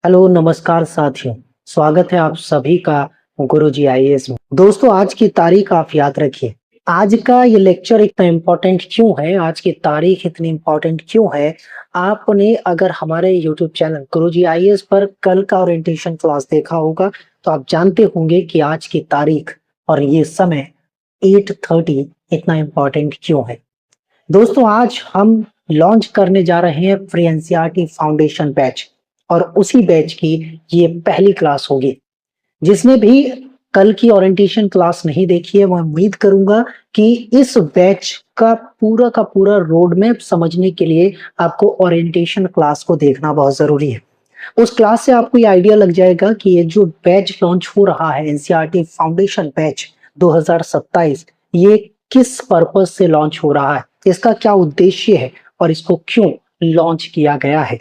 Hello नमस्कार साथियों। स्वागत है आप सभी का गुरुजी आईएएस में। दोस्तों आज की तारीख आप याद रखिए। आज का ये लेक्चर इतना इम्पोर्टेंट क्यों है, आज की तारीख इतनी इम्पोर्टेंट क्यों है। आपने अगर हमारे यूट्यूब चैनल गुरुजी आईएएस पर कल का ओरिएंटेशन क्लास देखा होगा तो आप जानते होंगे कि आज की तारीख और ये समय 8:30 इतना इम्पोर्टेंट क्यों है। दोस्तों आज हम लॉन्च करने जा रहे हैं फ्री एनसीईआरटी फाउंडेशन बैच और उसी बैच की ये पहली क्लास होगी। जिसने भी कल की ओरिएंटेशन क्लास नहीं देखी है, मैं उम्मीद करूंगा कि इस बैच का पूरा रोड मैप समझने के लिए आपको ओरिएंटेशन क्लास को देखना बहुत जरूरी है। उस क्लास से आपको ये आइडिया लग जाएगा कि ये जो बैच लॉन्च हो रहा है एनसीईआरटी फाउंडेशन बैच 2027, ये किस पर्पस से लॉन्च हो रहा है, इसका क्या उद्देश्य है और इसको क्यों लॉन्च किया गया है।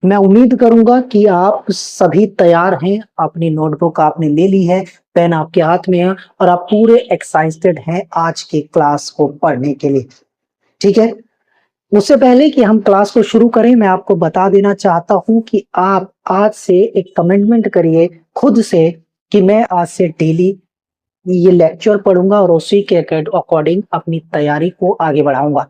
मैं उम्मीद करूंगा कि आप सभी तैयार हैं, अपनी नोटबुक आपने ले ली है, पेन आपके हाथ में है और आप पूरे एक्साइटेड हैं आज की क्लास को पढ़ने के लिए। ठीक है, उससे पहले कि हम क्लास को शुरू करें, मैं आपको बता देना चाहता हूं कि आप आज से एक कमिटमेंट करिए खुद से कि मैं आज से डेली ये लेक्चर पढ़ूंगा और उसी के अकॉर्डिंग अपनी तैयारी को आगे बढ़ाऊंगा।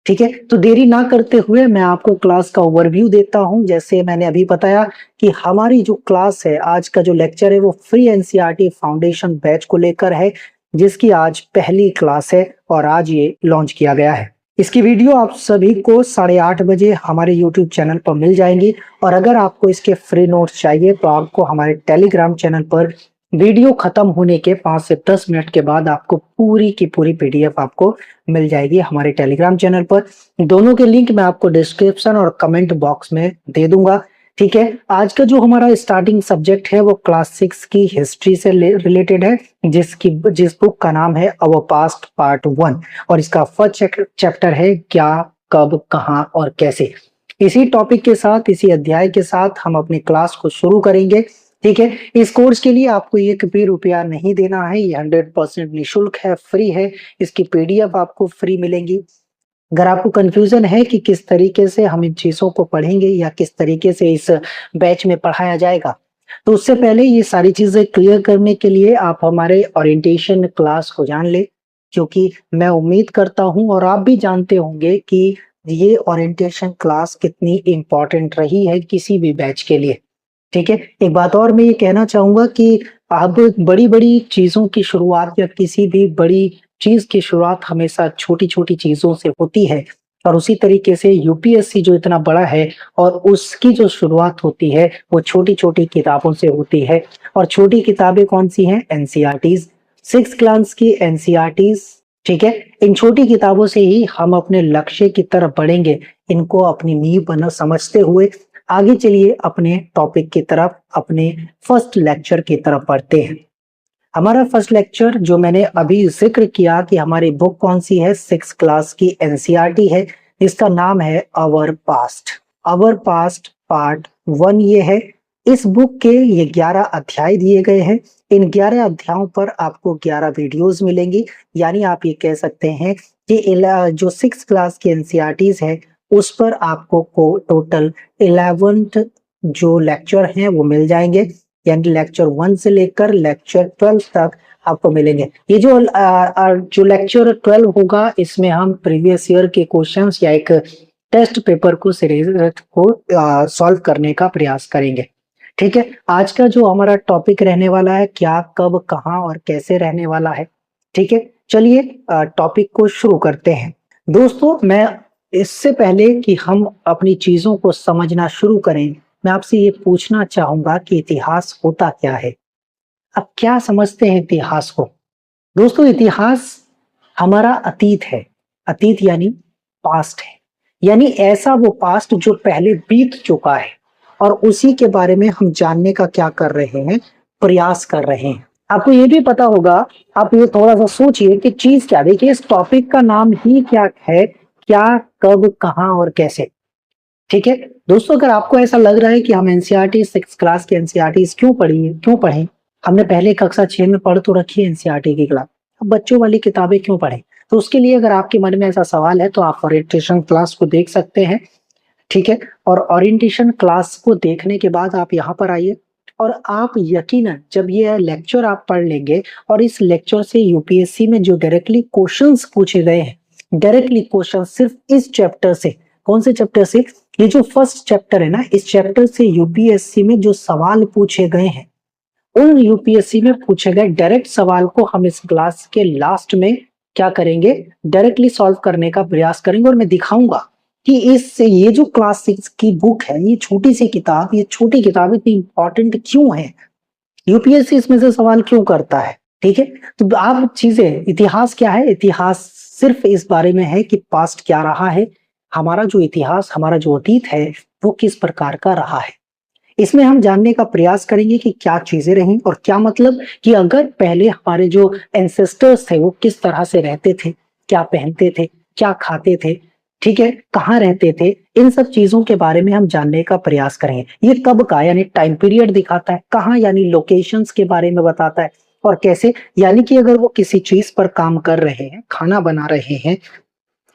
ठीक है, तो देरी ना करते हुए मैं आपको क्लास का ओवरव्यू देता हूं। जैसे मैंने अभी बताया कि हमारी जो क्लास है, आज का जो लेक्चर है वो फ्री एनसीईआरटी फाउंडेशन बैच को लेकर है, जिसकी आज पहली क्लास है और आज ये लॉन्च किया गया है। इसकी वीडियो आप सभी को 8:30 बजे हमारे यूट्यूब चैनल पर मिल जाएंगी और अगर आपको इसके फ्री नोट्स चाहिए तो आपको हमारे टेलीग्राम चैनल पर वीडियो खत्म होने के 5 से 10 मिनट के बाद आपको पूरी की पूरी पीडीएफ आपको मिल जाएगी हमारे टेलीग्राम चैनल पर। दोनों के लिंक मैं आपको डिस्क्रिप्शन और कमेंट बॉक्स में दे दूंगा। ठीक है, आज का जो हमारा स्टार्टिंग सब्जेक्ट है वो क्लास 6 की हिस्ट्री से रिलेटेड है, जिस बुक का नाम है अवर पास्ट पार्ट 1 और इसका फर्स्ट चैप्टर है क्या, कब, कहाँ और कैसे। इसी टॉपिक के साथ, इसी अध्याय के साथ हम अपनी क्लास को शुरू करेंगे। ठीक है, इस कोर्स के लिए आपको 1 भी रुपया नहीं देना है, ये 100% निःशुल्क है, फ्री है। इसकी पीडीएफ आपको फ्री मिलेंगी। अगर आपको कंफ्यूजन है कि किस तरीके से हम इन चीजों को पढ़ेंगे या किस तरीके से इस बैच में पढ़ाया जाएगा, तो उससे पहले ये सारी चीजें क्लियर करने के लिए आप हमारे ओरिएंटेशन क्लास को जान ले, क्योंकि मैं उम्मीद करता हूं और आप भी जानते होंगे कि ये ओरिएंटेशन क्लास कितनी इम्पोर्टेंट रही है किसी भी बैच के लिए। ठीक है, एक बात और मैं ये कहना चाहूंगा कि अब बड़ी-बड़ी चीजों की शुरुआत या किसी भी बड़ी चीज की शुरुआत हमेशा छोटी-छोटी चीजों से होती है और उसी तरीके से यूपीएससी जो इतना बड़ा है और उसकी जो शुरुआत होती है वो छोटी-छोटी किताबों से होती है। और छोटी किताबें कौन सी हैं? एनसीईआरटीज, 6 क्लास की एनसीईआरटीज। ठीक है, इन छोटी किताबों से ही हम अपने लक्ष्य की तरफ बढ़ेंगे। इनको अपनी नींव बना समझते हुए आगे चलिए अपने टॉपिक की तरफ, अपने फर्स्ट लेक्चर की तरफ बढ़ते हैं। हमारा फर्स्ट लेक्चर जो मैंने अभी जिक्र किया कि हमारी बुक कौन सी है, 6 क्लास की एनसीईआरटी है, इसका नाम है अवर पास्ट। अवर पास्ट पार्ट 1 ये है। इस बुक के ये 11 अध्याय दिए गए हैं। इन 11 अध्यायों पर आपको 11 वीडियोस मिलेंगी, यानी आप ये कह सकते हैं कि जो 6 क्लास की एनसीईआरटीज है उस पर आपको टोटल 11 जो लेक्चर हैं वो मिल जाएंगे, यानी लेक्चर 1 से लेकर लेक्चर 12 तक आपको मिलेंगे। ये जो लेक्चर 12 होगा इसमें हम प्रीवियस ईयर के क्वेश्चंस या एक टेस्ट पेपर को सीरीज को सॉल्व करने का प्रयास करेंगे। ठीक है, आज का जो हमारा टॉपिक रहने वाला है क्या, कब, कहाँ और कैसे रहने वाला है। ठीक है, चलिए टॉपिक को शुरू करते हैं। दोस्तों मैं इससे पहले कि हम अपनी चीजों को समझना शुरू करें, मैं आपसे ये पूछना चाहूंगा कि इतिहास होता क्या है। अब क्या समझते हैं इतिहास को? दोस्तों इतिहास हमारा अतीत है। अतीत यानी पास्ट है, यानी ऐसा वो पास्ट जो पहले बीत चुका है और उसी के बारे में हम जानने का क्या कर रहे हैं, प्रयास कर रहे हैं। आपको ये भी पता होगा, आप ये थोड़ा सा सोचिए कि चीज क्या, देखिए इस टॉपिक का नाम ही क्या है, क्या, कब, कहाँ और कैसे। ठीक है दोस्तों, अगर आपको ऐसा लग रहा है कि हम एनसीईआरटी 6 क्लास की एनसीईआरटी क्यों पढ़ें, हमने पहले कक्षा 6 में पढ़ तो रखी है एनसीईआरटी की क्लास, अब बच्चों वाली किताबें क्यों पढ़ें? तो उसके लिए अगर आपके मन में ऐसा सवाल है तो आप ओरिएंटेशन क्लास को देख सकते हैं। ठीक है? और ओरिएंटेशन क्लास को देखने के बाद आप यहाँ पर आइए और आप यकीनन जब ये लेक्चर आप पढ़ लेंगे और इस लेक्चर से यूपीएससी में जो डायरेक्टली क्वेश्चंस पूछे गए हैं, डायरेक्टली क्वेश्चन सिर्फ इस चैप्टर से, कौन से चैप्टर से? ये जो फर्स्ट चैप्टर है ना, इस चैप्टर से यूपीएससी में जो सवाल पूछे गए हैं, उन यूपीएससी में पूछे गए डायरेक्ट सवाल को हम इस क्लास के लास्ट में क्या करेंगे? डायरेक्टली सॉल्व करने का प्रयास करेंगे और मैं दिखाऊंगा कि इस ये जो क्लास 6 की बुक है, ये छोटी सी किताब, ये छोटी किताब इतनी इंपॉर्टेंट क्यों है? यूपीएससी इसमें से सवाल क्यों करता है? ठीक है? तो आप चीजें, इतिहास क्या है? इतिहास सिर्फ इस बारे में है कि पास्ट क्या रहा है, हमारा जो इतिहास, हमारा जो अतीत है, वो किस प्रकार का रहा है। इसमें हम जानने का प्रयास करेंगे कि क्या चीजें रहीं और क्या मतलब कि अगर पहले हमारे जो एंसेस्टर्स थे वो किस तरह से रहते थे, क्या पहनते थे, क्या खाते थे, ठीक है, कहाँ रहते थे, इन सब चीजों के बारे में हम जानने का प्रयास करेंगे। ये कब का यानी टाइम पीरियड दिखाता है, कहाँ यानी लोकेशंस के बारे में बताता है, और कैसे यानी कि अगर वो किसी चीज पर काम कर रहे हैं, खाना बना रहे हैं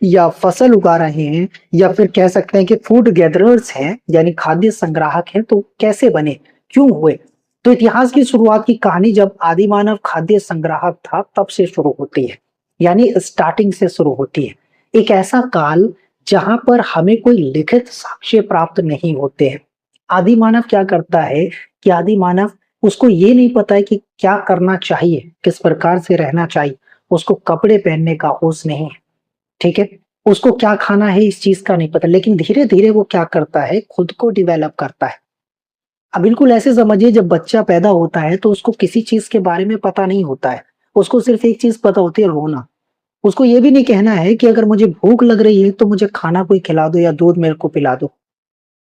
या फसल उगा रहे हैं या फिर कह सकते हैं कि फूड गैदरर्स हैं यानी खाद्य संग्राहक हैं, तो कैसे बने, क्यों हुए। तो इतिहास की शुरुआत की कहानी जब आदि मानव खाद्य संग्राहक था तब से शुरू होती है, यानी स्टार्टिंग से शुरू होती है। एक ऐसा काल जहां पर हमें कोई लिखित साक्ष्य प्राप्त नहीं होते हैं। आदि मानव क्या करता है कि आदि मानव, उसको ये नहीं पता है कि क्या करना चाहिए, किस प्रकार से रहना चाहिए, उसको कपड़े पहनने का होश नहीं है, ठीक है? उसको क्या खाना है इस चीज का नहीं पता, लेकिन धीरे-धीरे वो क्या करता है, खुद को डेवलप करता है। अब बिल्कुल ऐसे समझिए जब बच्चा पैदा होता है तो उसको किसी चीज के बारे में पता नहीं होता है। उसको सिर्फ एक चीज पता होती है, रोना। उसको ये भी नहीं कहना है कि अगर मुझे भूख लग रही है तो मुझे खाना कोई खिला दो या दूध मेरे को पिला दो।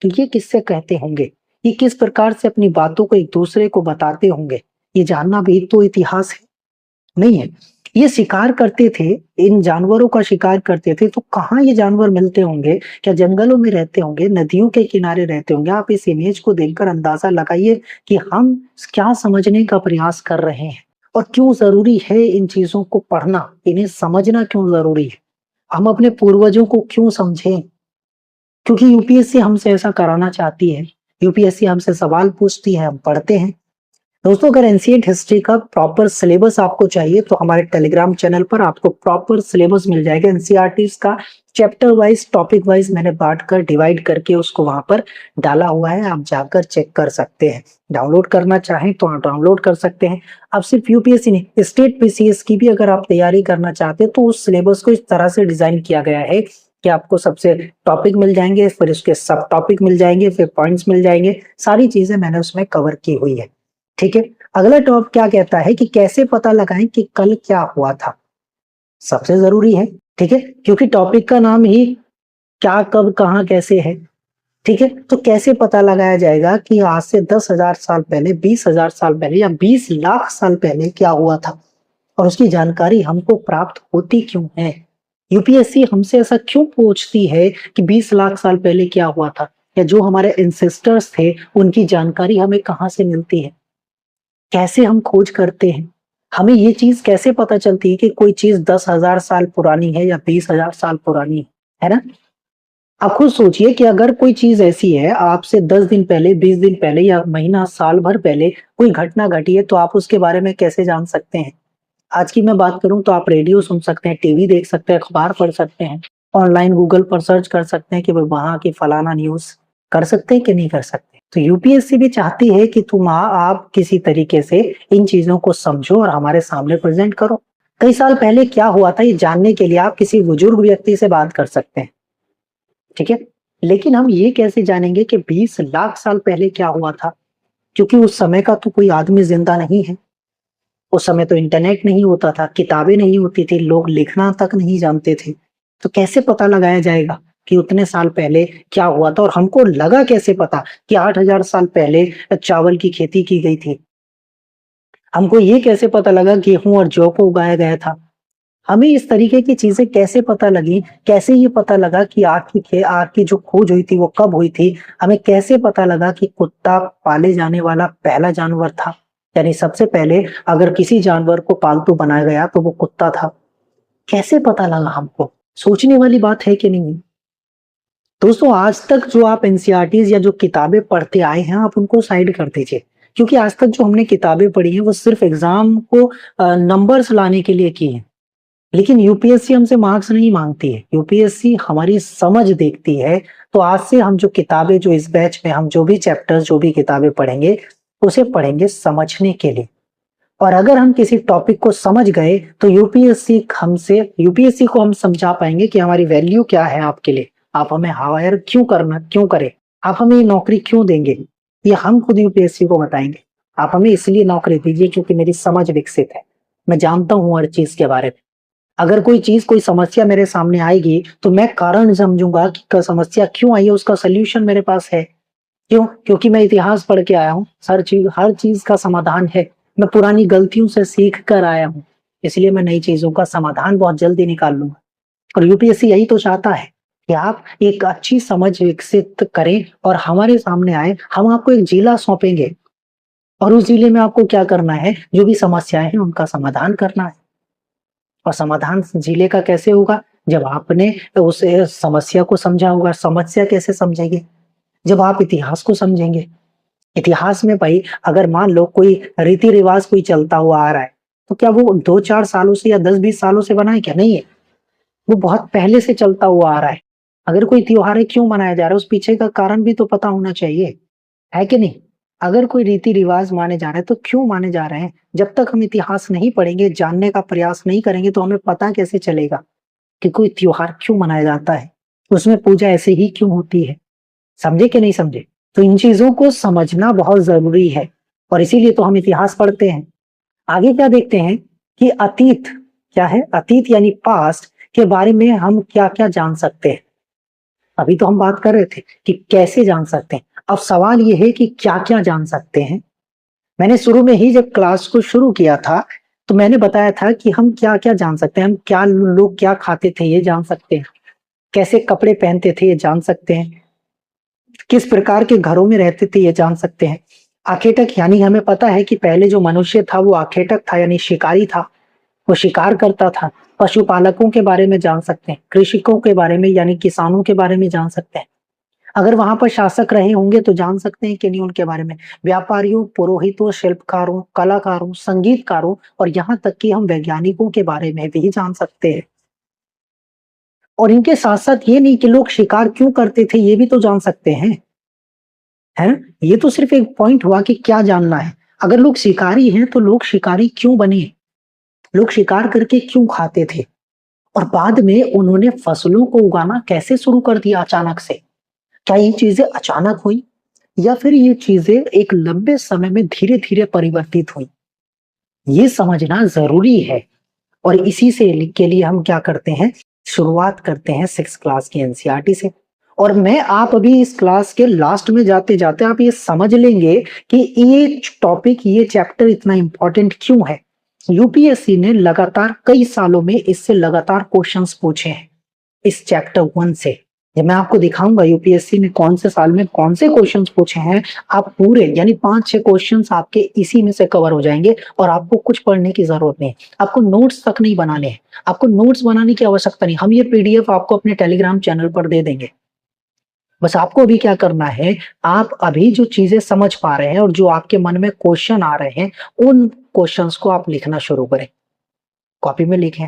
तो ये किससे कहते होंगे? ये किस प्रकार से अपनी बातों को एक दूसरे को बताते होंगे? ये जानना भी तो इतिहास है। नहीं है। ये शिकार करते थे, इन जानवरों का शिकार करते थे, तो कहाँ ये जानवर मिलते होंगे? क्या जंगलों में रहते होंगे, नदियों के किनारे रहते होंगे? आप इस इमेज को देखकर अंदाजा लगाइए कि हम क्या समझने का प्रयास कर रहे हैं और क्यों ज़रूरी है इन चीज़ों को पढ़ना, इन्हें समझना क्यों ज़रूरी है? हम अपने पूर्वजों को क्यों समझें? क्योंकि यूपीएससी हमसे ऐसा कराना चाहती है। यूपीएससी हमसे सवाल पूछती है, हम पढ़ते हैं। दोस्तों अगर एंशिएंट हिस्ट्री का प्रॉपर सिलेबस आपको चाहिए तो हमारे टेलीग्राम चैनल पर आपको प्रॉपर सिलेबस मिल जाएगा। एनसीईआरटीज़ का चैप्टर वाइज, टॉपिक वाइज मैंने बांट कर, डिवाइड करके उसको वहां पर डाला हुआ है, आप जाकर चेक कर सकते हैं। डाउनलोड करना चाहें तो आप डाउनलोड कर सकते हैं। अब सिर्फ यूपीएससी नहीं, स्टेट पीसीएस की भी अगर आप तैयारी करना चाहते हैं तो उस सिलेबस को इस तरह से डिजाइन किया गया है कि आपको सबसे टॉपिक मिल जाएंगे, फिर उसके सब टॉपिक मिल जाएंगे, फिर पॉइंट्स मिल जाएंगे, सारी चीजें मैंने उसमें कवर की हुई है। ठीक है? अगला टॉप क्या कहता है कि कैसे पता लगाएं कि कल क्या हुआ था? सबसे जरूरी है, ठीक है? क्योंकि टॉपिक का नाम ही क्या, कब, कहाँ, कैसे है। ठीक है? तो कैसे पता लगाया जाएगा कि आज से 10,000 साल पहले, 20,000 साल पहले या 20 लाख साल पहले क्या हुआ था, और उसकी जानकारी हमको प्राप्त होती क्यों है? यूपीएससी हमसे ऐसा क्यों पूछती है कि 20 लाख साल पहले क्या हुआ था, या जो हमारे एंसेस्टर्स थे उनकी जानकारी हमें कहाँ से मिलती है? कैसे हम खोज करते हैं? हमें ये चीज़ कैसे पता चलती है कि कोई चीज़ 10,000 साल पुरानी है या 20,000 साल पुरानी है ना? आप खुद सोचिए कि अगर कोई चीज़ ऐसी है, आपसे 10 दिन पहले, 20 दिन पहले या महीना, साल भर पहले कोई घटना घटी है, तो आप उसके बारे में कैसे जान सकते हैं? आज की मैं बात करूँ तो आप रेडियो सुन सकते हैं, टीवी देख सकते हैं, अखबार पढ़ सकते हैं, ऑनलाइन गूगल पर सर्च कर सकते हैं कि भाई वहाँ की फलाना न्यूज़, कर सकते हैं कि नहीं कर सकते? तो यूपीएससी भी चाहती है कि आप किसी तरीके से इन चीज़ों को समझो और हमारे सामने प्रेज़ेंट करो। कई साल पहले क्या हुआ था ये जानने के लिए आप किसी बुजुर्ग व्यक्ति से बात कर सकते हैं, ठीक है? लेकिन हम ये कैसे जानेंगे कि 20 लाख साल पहले क्या हुआ था? क्योंकि उस समय का तो कोई आदमी ज़िंदा नहीं है। उस समय तो इंटरनेट नहीं होता था, किताबें नहीं होती थी, लोग लिखना तक नहीं जानते थे। तो कैसे पता लगाया जाएगा कि उतने साल पहले क्या हुआ था? और हमको लगा कैसे पता कि 8,000 साल पहले चावल की खेती की गई थी? हमको ये कैसे पता लगा गेहूँ और जौ को उगाया गया था? हमें इस तरीके की चीज़ें कैसे पता लगी? कैसे ये पता लगा कि आग की जो खोज हुई थी वो कब हुई थी? हमें कैसे पता लगा कि कुत्ता पाले जाने वाला पहला जानवर था? यानी सबसे पहले अगर किसी जानवर को पालतू बनाया गया तो वो कुत्ता था। कैसे पता लगा हमको? सोचने वाली बात है कि नहीं? दोस्तों आज तक जो आप एनसीईआरटीज़ या जो किताबें पढ़ते आए हैं, आप उनको साइड कर दीजिए। क्योंकि आज तक जो हमने किताबें पढ़ी हैं, वो सिर्फ़ एग्ज़ाम को नंबर्स लाने के लिए की हैं। लेकिन यूपीएससी हमसे मार्क्स नहीं माँगती है, यूपीएससी हमारी समझ देखती है। तो आज से हम जो किताबें जो इस बैच में हम जो भी चैप्टर्स, जो भी किताबें पढ़ेंगे, उसे पढ़ेंगे समझने के लिए। और अगर हम किसी टॉपिक को समझ गए, तो यूपीएससी को हम समझा पाएँगे कि हमारी वैल्यू क्या है आपके लिए। आप हमें हायर क्यों करें? आप हमें ये नौकरी क्यों देंगे? ये हम खुद यूपीएससी को बताएँगे। आप हमें इसलिए नौकरी दीजिए क्योंकि मेरी समझ विकसित है। मैं जानता हूँ हर चीज़ के बारे में। अगर कोई चीज़, कोई समस्या मेरे सामने आएगी, तो मैं कारण समझूँगा कि समस्या क्यों आई है, उसका सॉल्यूशन मेरे पास है। क्यों? क्योंकि मैं इतिहास पढ़ के आया हूँ, हर चीज़ का समाधान है। मैं पुरानी गलतियों से सीख कर आया हूँ, इसलिए मैं नई चीज़ों का समाधान बहुत जल्दी निकाल लूँगा। और यूपीएससी यही तो चाहता है कि आप एक अच्छी समझ विकसित करें और हमारे सामने आएँ, हम आपको एक जिला सौंपेंगे और उस जिले में आपको क्या करना है, जो भी समस्याएँ हैं, उनका समाधान करना है। और समाधान जिले का कैसे होगा? जब आपने उस समस्या को समझा होगा। समस्या कैसे समझेंगे? जब आप इतिहास को समझेंगे। इतिहास में भाई अगर मान लो कोई रीति-रिवाज कोई चलता हुआ आ रहा है, तो क्या वो 2-4 सालों से या 10-20 सालों से बना है क्या? नहीं है। वो बहुत पहले से चलता हुआ आ रहा है। अगर कोई त्योहार है क्यों मनाया जा रहा है, उस पीछे का कारण भी तो पता होना चाहिए, है कि नहीं? अगर कोई रीति-रिवाज माने जा रहे हैं, तो क्यों माने जा रहे हैं? जब तक हम इतिहास नहीं पढ़ेंगे, जानने का प्रयास नहीं करेंगे, तो हमें पता कैसे चलेगा कि कोई त्योहार क्यों मनाया जाता है? उसमें पूजा ऐसे ही क्यों होती है? समझे कि नहीं समझे? तो इन चीज़ों को समझना बहुत ज़रूरी है और इसीलिए तो हम इतिहास पढ़ते हैं। आगे क्या देखते हैं कि अतीत क्या है? अतीत यानी पास्ट के बारे में हम क्या-क्या जान सकते हैं? अभी तो हम बात कर रहे थे कि कैसे जान सकते हैं। अब सवाल ये है कि क्या-क्या जान सकते हैं? मैंने शुरू में ही जब क्लास को शुरू किया था, तो मैंने बताया था कि हम क्या-क्या जान सकते हैं। हम क्या लोग क्या खाते थे, ये जान सकते हैं। कैसे कपड़े पहनते थे, ये जान सकते हैं। किस प्रकार के घरों में रहते थे, ये जान सकते हैं। आखेटक यानी हमें पता है कि पहले जो मनुष्य था वो आखेटक था यानी शिकारी था। वो शिकार करता था। पशुपालकों के बारे में जान सकते हैं, कृषकों के बारे में यानी किसानों के बारे में जान सकते हैं। अगर वहाँ पर शासक रहे होंगे तो जान सकते हैं कि नहीं उनके बारे में। व्यापारियों, पुरोहितों, शिल्पकारों, कलाकारों, संगीतकारों और यहाँ तक कि हम वैज्ञानिकों के बारे में भी जान सकते हैं। और इनके साथ-साथ ये नहीं कि लोग शिकार क्यों करते थे, ये भी तो जान सकते हैं। है ना? ये तो सिर्फ़ एक पॉइंट हुआ कि क्या जानना है। अगर लोग शिकारी हैं, तो लोग शिकारी क्यों बने? लोग शिकार करके क्यों खाते थे? और बाद में उन्होंने फसलों को उगाना कैसे शुरू कर दिया अचानक से? क्या ये चीज़ें अचानक हुई या फिर ये चीज़ें एक लंबे समय में धीरे-धीरे परिवर्तित हुई? ये समझना ज़रूरी है और इसी से के लिए हम क्या करते हैं, शुरुआत करते हैं 6th क्लास की एनसीईआरटी से। और मैं आप अभी इस क्लास के लास्ट में जाते-जाते आप ये समझ लेंगे कि ये टॉपिक, ये चैप्टर इतना इम्पोर्टेंट क्यों है। यूपीएससी ने लगातार कई सालों में इससे लगातार क्वेश्चंस पूछे हैं, इस चैप्टर 1 से। ये मैं आपको दिखाऊँगा यूपीएससी ने कौन से साल में कौन से क्वेश्चंस पूछे हैं। आप पूरे यानी 5-6 क्वेश्चंस आपके इसी में से कवर हो जाएँगे और आपको कुछ पढ़ने की ज़रूरत नहीं है। आपको नोट्स तक नहीं बनाने हैं। आपको नोट्स बनाने की आवश्यकता नहीं। हम ये पीडीएफ आपको अपने टेलीग्राम चैनल पर दे देंगे। बस आपको अभी क्या करना है, आप अभी जो चीज़ें समझ पा रहे हैं और जो आपके मन में क्वेश्चन आ रहे हैं, उन क्वेश्चंस को आप लिखना शुरू करें। कॉपी में लिखें।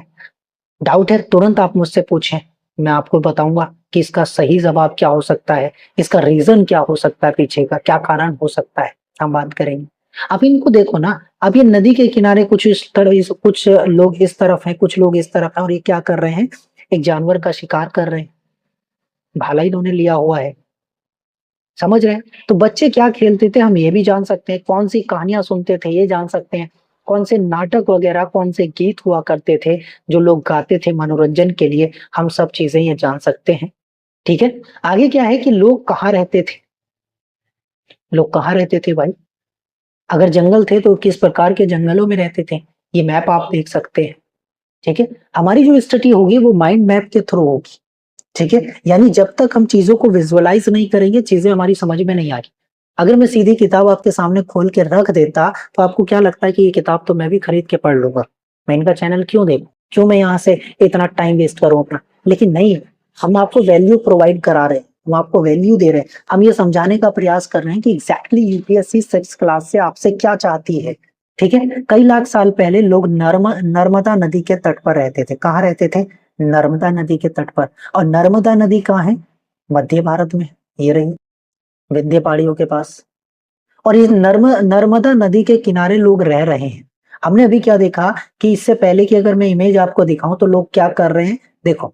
डाउट है तुरंत आप मुझसे पूछें। मैं आपको बताऊँगा कि इसका सही जवाब क्या हो सकता है, इसका रीज़न क्या हो सकता है पीछे का, क्या कारण हो सकता है, हम बात करेंगे। अब इनको देखो ना, अब ये नदी के किनारे कुछ लोग इस तरफ हैं, कुछ लोग इस तरफ हैं और ये क्या कर रहे हैं, एक जानवर का शिकार कर रहे हैं। भाला इन्होंने लिया हुआ है, समझ रहे हैं? तो बच्चे क्या खेलते थे हम ये भी जान सकते हैं, कौन-सी कहानियाँ सुनते थे ये जान सकते हैं, कौन से नाटक वगैरह, कौन से गीत हुआ करते थे, जो लोग गाते थे मनोरंजन के लिए, हम सब चीज़ें ये जान सकते हैं, ठीक है? आगे क्या है कि लोग कहाँ रहते थे? लोग कहाँ रहते थे भाई? अगर जंगल थे तो किस प्रकार के जंगलों में रहते थे? ये मैप आप देख सकते हैं, ठीक है? हमारी जो स्टडी होगी वो माइंड मैप के थ्रू होगी, ठीक है? यानी जब तक हम चीज़ों को विजुअलाइज़ नहीं करेंगे, चीज़ें हमारी समझ में नहीं आएगी। अगर मैं सीधी किताब आपके सामने खोल के रख देता, तो आपको क्या लगता है कि ये किताब तो मैं भी खरीद के पढ़ लूँगा। मैं इनका चैनल क्यों देखूँ? क्यों मैं यहाँ से इतना टाइम वेस्ट करूँ अपना? लेकिन नहीं, हम आपको वैल्यू प्रोवाइड करा रहे हैं। हम आपको वैल्यू दे रहे हैं, हम ये समझाने का प्रयास कर रहे हैं कि एग्जैक्टली यूपीएससी 6 क्लास से आपसे क्या चाहती है। ठीक है, कई लाख साल पहले लोग नर्मदा नदी के तट पर रहते थे। कहाँ रहते थे? नर्मदा नदी के तट पर। और नर्मदा नदी कहाँ है? मध्य भारत में, ये रही, विंध्य पहाड़ियों के पास। और ये नर्मदा नदी के किनारे लोग रह रहे हैं। हमने अभी क्या देखा कि इससे पहले की अगर मैं इमेज आपको दिखाऊं तो लोग क्या कर रहे हैं, देखो,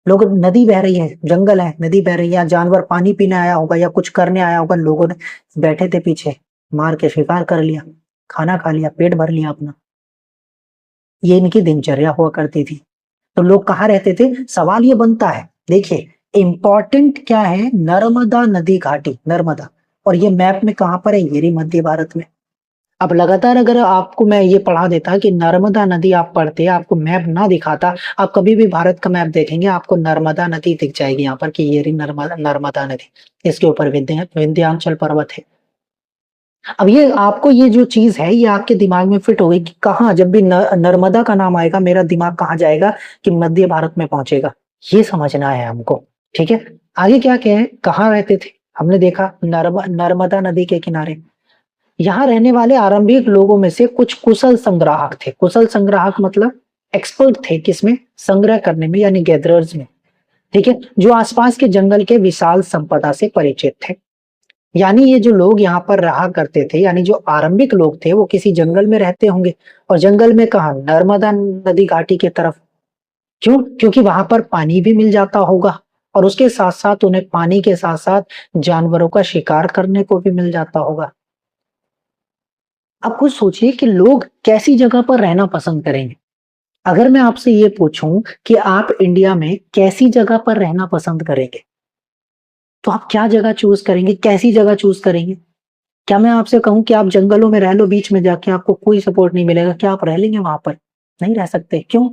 लोग, नदी बह रही है, जंगल है, नदी बह रही है, या जानवर पानी पीने आया होगा या कुछ करने आया होगा, लोगों ने बैठे थे पीछे, मार के शिकार कर लिया, खाना खा लिया, पेट भर लिया अपना। ये इनकी दिनचर्या हुआ करती थी। तो लोग कहाँ रहते थे? सवाल ये बनता है, देखिए इंपॉर्टेंट क्या है, नर्मदा नदी घाटी, नर्मदा। और ये मैप में कहाँ पर है? ये रही मध्य भारत में। अब लगातार अगर आपको मैं ये पढ़ा देता कि नर्मदा नदी आप पढ़ते, आपको मैप ना दिखाता, आप कभी भी भारत का मैप देखेंगे आपको नर्मदा नदी दिख जाएगी यहाँ पर कि ये रही नर्मदा, नर्मदा नदी, इसके ऊपर विंध्यांचल पर्वत है। अब ये आपको ये जो चीज है ये आपके दिमाग में फिट हो गई कि कहाँ, जब भी नर्मदा का नाम आएगा मेरा दिमाग कहाँ जाएगा? कि मध्य भारत में पहुंचेगा। ये समझना है हमको। ठीक है, आगे क्या क्या है, कहाँ रहते थे? हमने देखा नर्मदा नदी के किनारे। यहाँ रहने वाले आरंभिक लोगों में से कुछ कुशल संग्राहक थे। कुशल संग्राहक मतलब एक्सपर्ट थे किसमें? संग्रह करने में, यानी गैदरर्स में। ठीक है, जो आसपास के जंगल के विशाल संपदा से परिचित थे। यानी ये जो लोग यहाँ पर रहा करते थे, यानी जो आरंभिक लोग थे, वो किसी जंगल में रहते होंगे। और जंगल में कहा? नर्मदा नदी घाटी के तरफ। क्यों? क्योंकि वहां पर पानी भी मिल जाता होगा और उसके साथ साथ उन्हें पानी के साथ साथ जानवरों का शिकार करने को भी मिल जाता होगा। अब कुछ सोचिए कि लोग कैसी जगह पर रहना पसंद करेंगे। अगर मैं आपसे ये पूछूं कि आप इंडिया में कैसी जगह पर रहना पसंद करेंगे, तो आप क्या जगह चूज करेंगे? कैसी जगह चूज करेंगे? क्या मैं आपसे कहूं कि आप जंगलों में रह लो, बीच में जाके आपको कोई सपोर्ट नहीं मिलेगा, क्या आप रह लेंगे वहां पर? नहीं रह सकते। क्यों?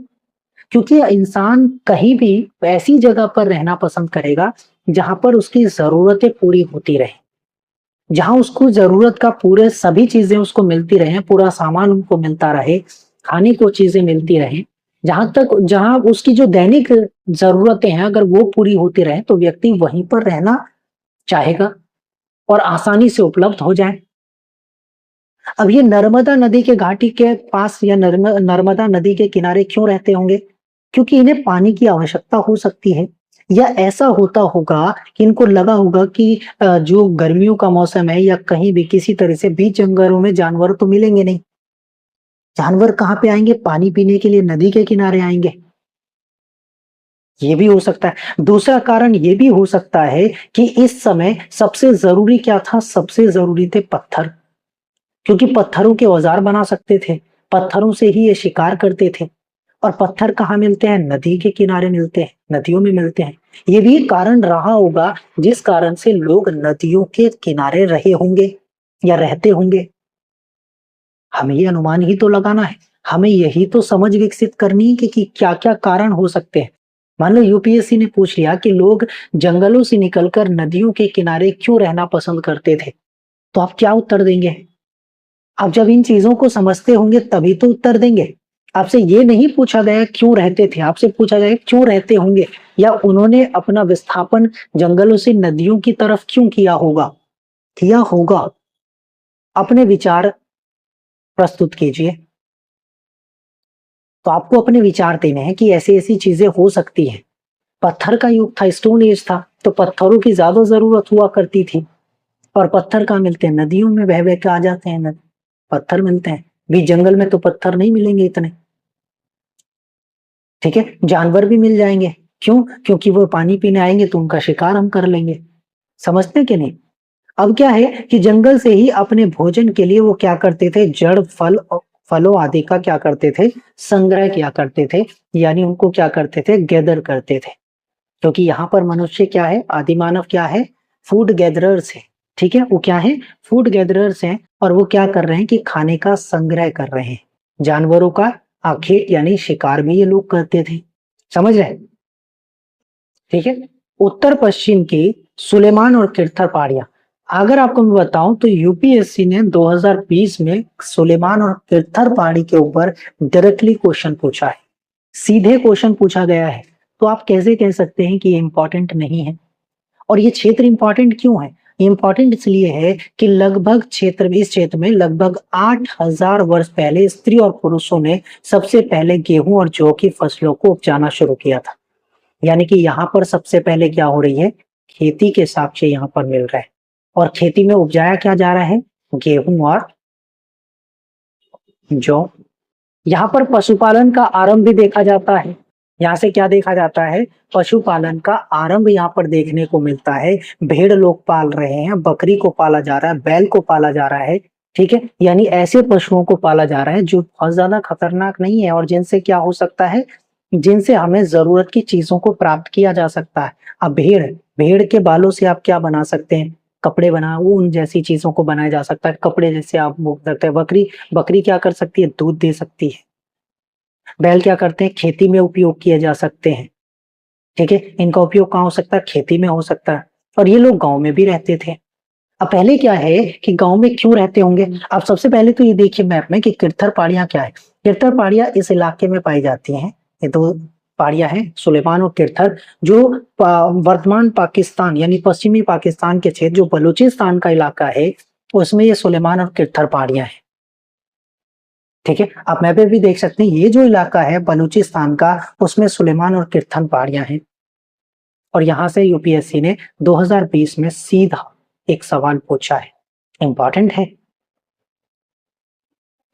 क्योंकि इंसान कहीं भी ऐसी जगह पर रहना पसंद करेगा जहां पर उसकी जरूरतें पूरी होती रहे, जहां उसको जरूरत का पूरे सभी चीजें उसको मिलती रहे, पूरा सामान उनको मिलता रहे, खाने को चीजें मिलती रहे। जहां उसकी जो दैनिक जरूरतें हैं अगर वो पूरी होती रहे तो व्यक्ति वहीं पर रहना चाहेगा और आसानी से उपलब्ध हो जाए। अब ये नर्मदा नदी के घाटी के पास या नर्मदा नदी के किनारे क्यों रहते होंगे? क्योंकि इन्हें पानी की आवश्यकता हो सकती है, या ऐसा होता होगा कि इनको लगा होगा कि जो गर्मियों का मौसम है या कहीं भी किसी तरह से बीच जंगलों में जानवर तो मिलेंगे नहीं। जानवर कहाँ पे आएंगे? पानी पीने के लिए नदी के किनारे आएंगे। ये भी हो सकता है। दूसरा कारण ये भी हो सकता है कि इस समय सबसे जरूरी क्या था? सबसे जरूरी थे पत्थर, क्योंकि पत्थरों के औजार बना सकते थे, पत्थरों से ही ये शिकार करते थे। और पत्थर कहाँ मिलते हैं? नदी के किनारे मिलते हैं, नदियों में मिलते हैं। ये भी एक कारण रहा होगा जिस कारण से लोग नदियों के किनारे रहे होंगे या रहते होंगे। हमें ये अनुमान ही तो लगाना है, हमें यही तो समझ विकसित करनी है कि क्या क्या कारण हो सकते हैं। मान लो यूपीएससी ने पूछ लिया कि लोग जंगलों से निकलकर नदियों के किनारे क्यों रहना पसंद करते थे, तो आप क्या उत्तर देंगे? आप जब इन चीजों को समझते होंगे तभी तो उत्तर देंगे। आपसे ये नहीं पूछा गया क्यों रहते थे, आपसे पूछा गया क्यों रहते होंगे, या उन्होंने अपना विस्थापन जंगलों से नदियों की तरफ क्यों किया होगा। किया होगा। अपने विचार प्रस्तुत कीजिए। तो आपको अपने विचार देने हैं कि ऐसी ऐसी चीजें हो सकती हैं। पत्थर का युग था, स्टोन एज था, तो पत्थरों की ज्यादा जरूरत हुआ करती थी। और पत्थर कहाँ मिलते हैं? नदियों में बह बह के आ जाते हैं, पत्थर मिलते हैं। बीच जंगल में तो पत्थर नहीं मिलेंगे इतने। ठीक है, जानवर भी मिल जाएंगे। क्यों? क्योंकि वो पानी पीने आएंगे तो उनका शिकार हम कर लेंगे। समझते कि नहीं? अब क्या है कि जंगल से ही अपने भोजन के लिए वो क्या करते थे? जड़ फल और फलों आदि का क्या करते थे? संग्रह किया करते थे, यानी उनको क्या करते थे? गैदर करते थे। क्योंकि यहाँ पर मनुष्य क्या है? आदि मानव क्या है? फूड गैदरर्स है। ठीक है, वो क्या है? फूड गैदरर्स हैं। और वो क्या कर रहे हैं कि खाने का संग्रह कर रहे हैं। जानवरों का आखेट यानी शिकार भी ये लोग करते थे। समझ रहे? ठीक है, उत्तर पश्चिम की सुलेमान और किरथर पहाड़ियां, अगर आपको मैं बताऊं तो यूपीएससी ने 2020 में सुलेमान और किरथर पहाड़ी के ऊपर डायरेक्टली क्वेश्चन पूछा है, सीधे क्वेश्चन पूछा गया है। तो आप कैसे कह सकते हैं कि ये इंपॉर्टेंट नहीं है? और ये क्षेत्र इंपॉर्टेंट क्यों है? इम्पोर्टेंट इसलिए है कि लगभग इस क्षेत्र में लगभग 8,000 वर्ष पहले स्त्री और पुरुषों ने सबसे पहले गेहूं और जौ की फसलों को उपजाना शुरू किया था। यानी कि यहाँ पर सबसे पहले क्या हो रही है? खेती के साक्ष्य यहाँ पर मिल रहा है। और खेती में उपजाया क्या जा रहा है? गेहूं और जौ। यहाँ पर पशुपालन का आरंभ भी देखा जाता है। यहाँ से क्या देखा जाता है? पशुपालन का आरंभ यहाँ पर देखने को मिलता है। भेड़ लोग पाल रहे हैं, बकरी को पाला जा रहा है, बैल को पाला जा रहा है, ठीक है। यानी ऐसे पशुओं को पाला जा रहा है जो बहुत ज्यादा खतरनाक नहीं है और जिनसे क्या हो सकता है, जिनसे हमें जरूरत की चीजों को प्राप्त किया जा सकता है। अब भेड़, भेड़ के बालों से आप क्या बना सकते हैं? कपड़े बना, ऊन जैसी चीजों को बनाया जा सकता है, कपड़े जैसे आप बोल सकते हैं। बकरी, बकरी क्या कर सकती है? दूध दे सकती है। बैल क्या करते हैं? खेती में उपयोग किए जा सकते हैं, ठीक है। इनका उपयोग कहाँ हो सकता है? खेती में हो सकता है। और ये लोग गांव में भी रहते थे। अब पहले क्या है कि गांव में क्यों रहते होंगे? अब सबसे पहले तो ये देखिए मैप में कि किरथर पहाड़ियां क्या है। किरथर पहाड़ियां इस इलाके में पाई जाती हैं। ये दो पहाड़ियां हैं, सुलेमान और किरथर, जो वर्तमान पाकिस्तान यानी पश्चिमी पाकिस्तान के क्षेत्र जो बलूचिस्तान का इलाका है उसमें ये सुलेमान और किरथर पहाड़ियां हैं, ठीक है। आप मैप पे भी देख सकते हैं ये जो इलाका है बलूचिस्तान का उसमें सुलेमान और किरथन पहाड़ियां हैं। और यहां से यूपीएससी ने 2020 में सीधा एक सवाल पूछा है, इंपॉर्टेंट है,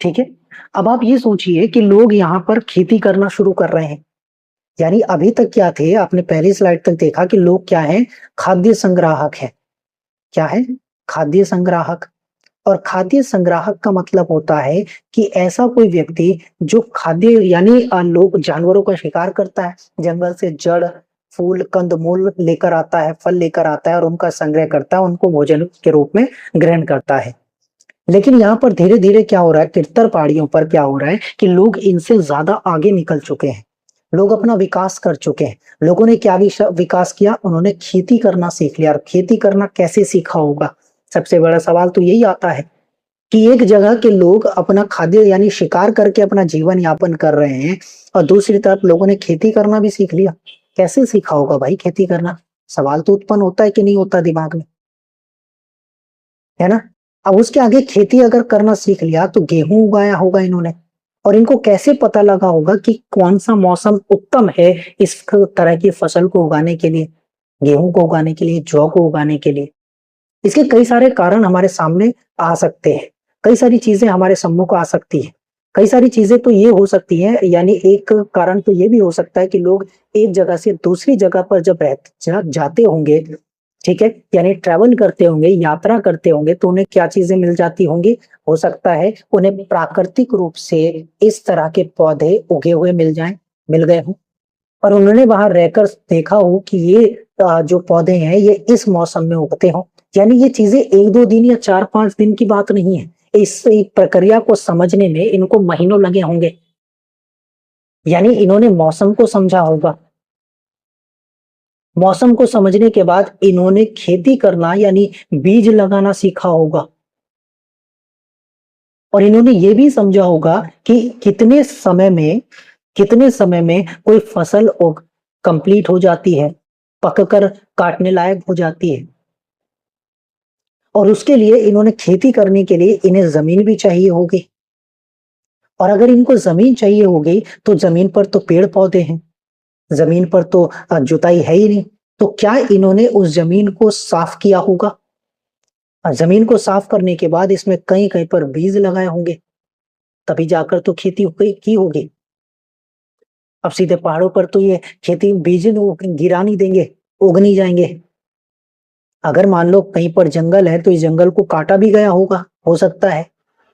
ठीक है। अब आप ये सोचिए कि लोग यहाँ पर खेती करना शुरू कर रहे हैं। यानी अभी तक क्या थे, आपने पहली स्लाइड तक देखा कि लोग क्या है? खाद्य संग्राहक है। क्या है? खाद्य संग्राहक। और खाद्य संग्राहक का मतलब होता है कि ऐसा कोई व्यक्ति जो खाद्य यानी लोग जानवरों का शिकार करता है, जंगल से जड़, फूल, कंद मूल लेकर आता है, फल लेकर आता है और उनका संग्रह करता है, उनको भोजन के रूप में ग्रहण करता है। लेकिन यहाँ पर धीरे धीरे क्या हो रहा है, तितर पहाड़ियों पर क्या हो रहा है कि लोग इनसे ज्यादा आगे निकल चुके हैं। लोग अपना विकास कर चुके हैं। लोगों ने क्या विकास किया? उन्होंने खेती करना सीख लिया। और खेती करना कैसे सीखा होगा? सबसे बड़ा सवाल तो यही आता है कि एक जगह के लोग अपना खाद्य यानी शिकार करके अपना जीवन यापन कर रहे हैं और दूसरी तरफ लोगों ने खेती करना भी सीख लिया। कैसे सीखा होगा भाई खेती करना? सवाल तो उत्पन्न होता है कि नहीं होता दिमाग में, है ना। अब उसके आगे खेती अगर करना सीख लिया तो गेहूं उगाया होगा इन्होंने। और इनको कैसे पता लगा होगा कि कौन सा मौसम उत्तम है इस तरह की फसल को उगाने के लिए, गेहूं को उगाने के लिए, जौ को उगाने के लिए? इसके कई सारे कारण हमारे सामने आ सकते हैं। कई सारी चीजें हमारे सम्मुख आ सकती है। कई सारी चीजें तो ये हो सकती है, यानी एक कारण तो ये भी हो सकता है कि लोग एक जगह से दूसरी जगह पर जब जाते होंगे, ठीक है, यानी ट्रैवल करते होंगे, यात्रा करते होंगे, तो उन्हें क्या चीजें मिल जाती होंगी? हो सकता है उन्हें प्राकृतिक रूप से इस तरह के पौधे उगे हुए मिल गए हों और उन्होंने वहां रहकर देखा हो कि ये जो पौधे हैं ये इस मौसम में उगते हों। यानी ये चीजें 1-2 दिन या 4-5 दिन की बात नहीं है। इस एक प्रक्रिया को समझने में इनको महीनों लगे होंगे। यानी इन्होंने मौसम को समझा होगा। मौसम को समझने के बाद इन्होंने खेती करना यानी बीज लगाना सीखा होगा। और इन्होंने ये भी समझा होगा कि कितने समय में कोई फसल कंप्लीट हो जाती है, पककर काटने लायक हो जाती है। और उसके लिए इन्होंने खेती करने के लिए इन्हें जमीन भी चाहिए होगी। और अगर इनको जमीन चाहिए होगी तो जमीन पर तो पेड़ पौधे हैं, जमीन पर तो जुताई है ही नहीं। तो क्या इन्होंने उस जमीन को साफ किया होगा? जमीन को साफ करने के बाद इसमें कहीं कहीं पर बीज लगाए होंगे, तभी जाकर तो खेती की होगी। अब सीधे पहाड़ों पर तो ये खेती बीज गिरा नहीं देंगे, उग नहीं जाएंगे। अगर मान लो कहीं पर जंगल है तो इस जंगल को काटा भी गया होगा, हो सकता है।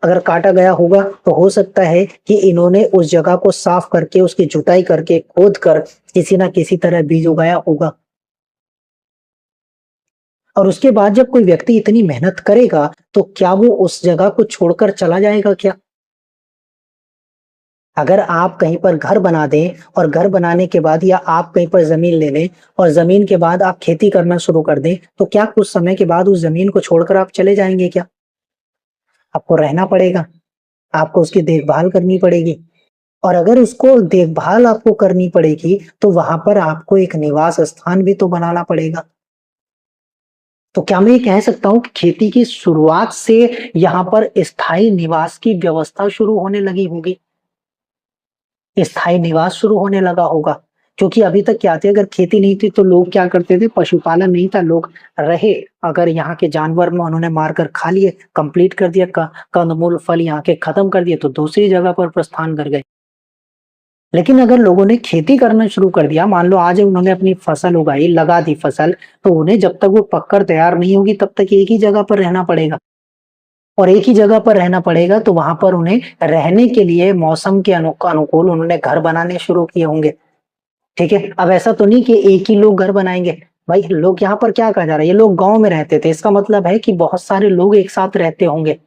अगर काटा गया होगा तो हो सकता है कि इन्होंने उस जगह को साफ करके, उसकी जुताई करके, खोद कर किसी ना किसी तरह बीज उगाया होगा। और उसके बाद जब कोई व्यक्ति इतनी मेहनत करेगा तो क्या वो उस जगह को छोड़कर चला जाएगा क्या? अगर आप कहीं पर घर बना दें और घर बनाने के बाद या आप कहीं पर जमीन ले लें और जमीन के बाद आप खेती करना शुरू कर दें, तो क्या कुछ समय के बाद उस जमीन को छोड़कर आप चले जाएंगे क्या? आपको रहना पड़ेगा, आपको उसकी देखभाल करनी पड़ेगी। और अगर उसको देखभाल आपको करनी पड़ेगी तो वहां पर आपको एक निवास स्थान भी तो बनाना पड़ेगा। तो क्या मैं ये कह सकता हूँ कि खेती की शुरुआत से यहाँ पर स्थायी निवास की व्यवस्था शुरू होने लगी होगी? स्थायी निवास शुरू होने लगा होगा। क्योंकि अभी तक क्या थी, अगर खेती नहीं थी तो लोग क्या करते थे, पशुपालन नहीं था, लोग रहे, अगर यहाँ के जानवर में उन्होंने मारकर खा लिए, कंप्लीट कर दिया, कंदमूल फल यहाँ के खत्म कर दिए, तो दूसरी जगह पर प्रस्थान कर गए। लेकिन अगर लोगों ने खेती करना शुरू कर दिया, मान लो आज उन्होंने अपनी फसल उगाई, लगा दी फसल, तो उन्हें जब तक वो पककर तैयार नहीं होगी तब तक एक ही जगह पर रहना पड़ेगा। और एक ही जगह पर रहना पड़ेगा तो वहां पर उन्हें रहने के लिए मौसम के अनुकूल उन्होंने घर बनाने शुरू किए होंगे। ठीक है, अब ऐसा तो नहीं कि एक ही लोग घर बनाएंगे। भाई लोग यहाँ पर क्या कहा जा रहा है, ये लोग गांव में रहते थे, इसका मतलब है कि बहुत सारे लोग एक साथ रहते होंगे।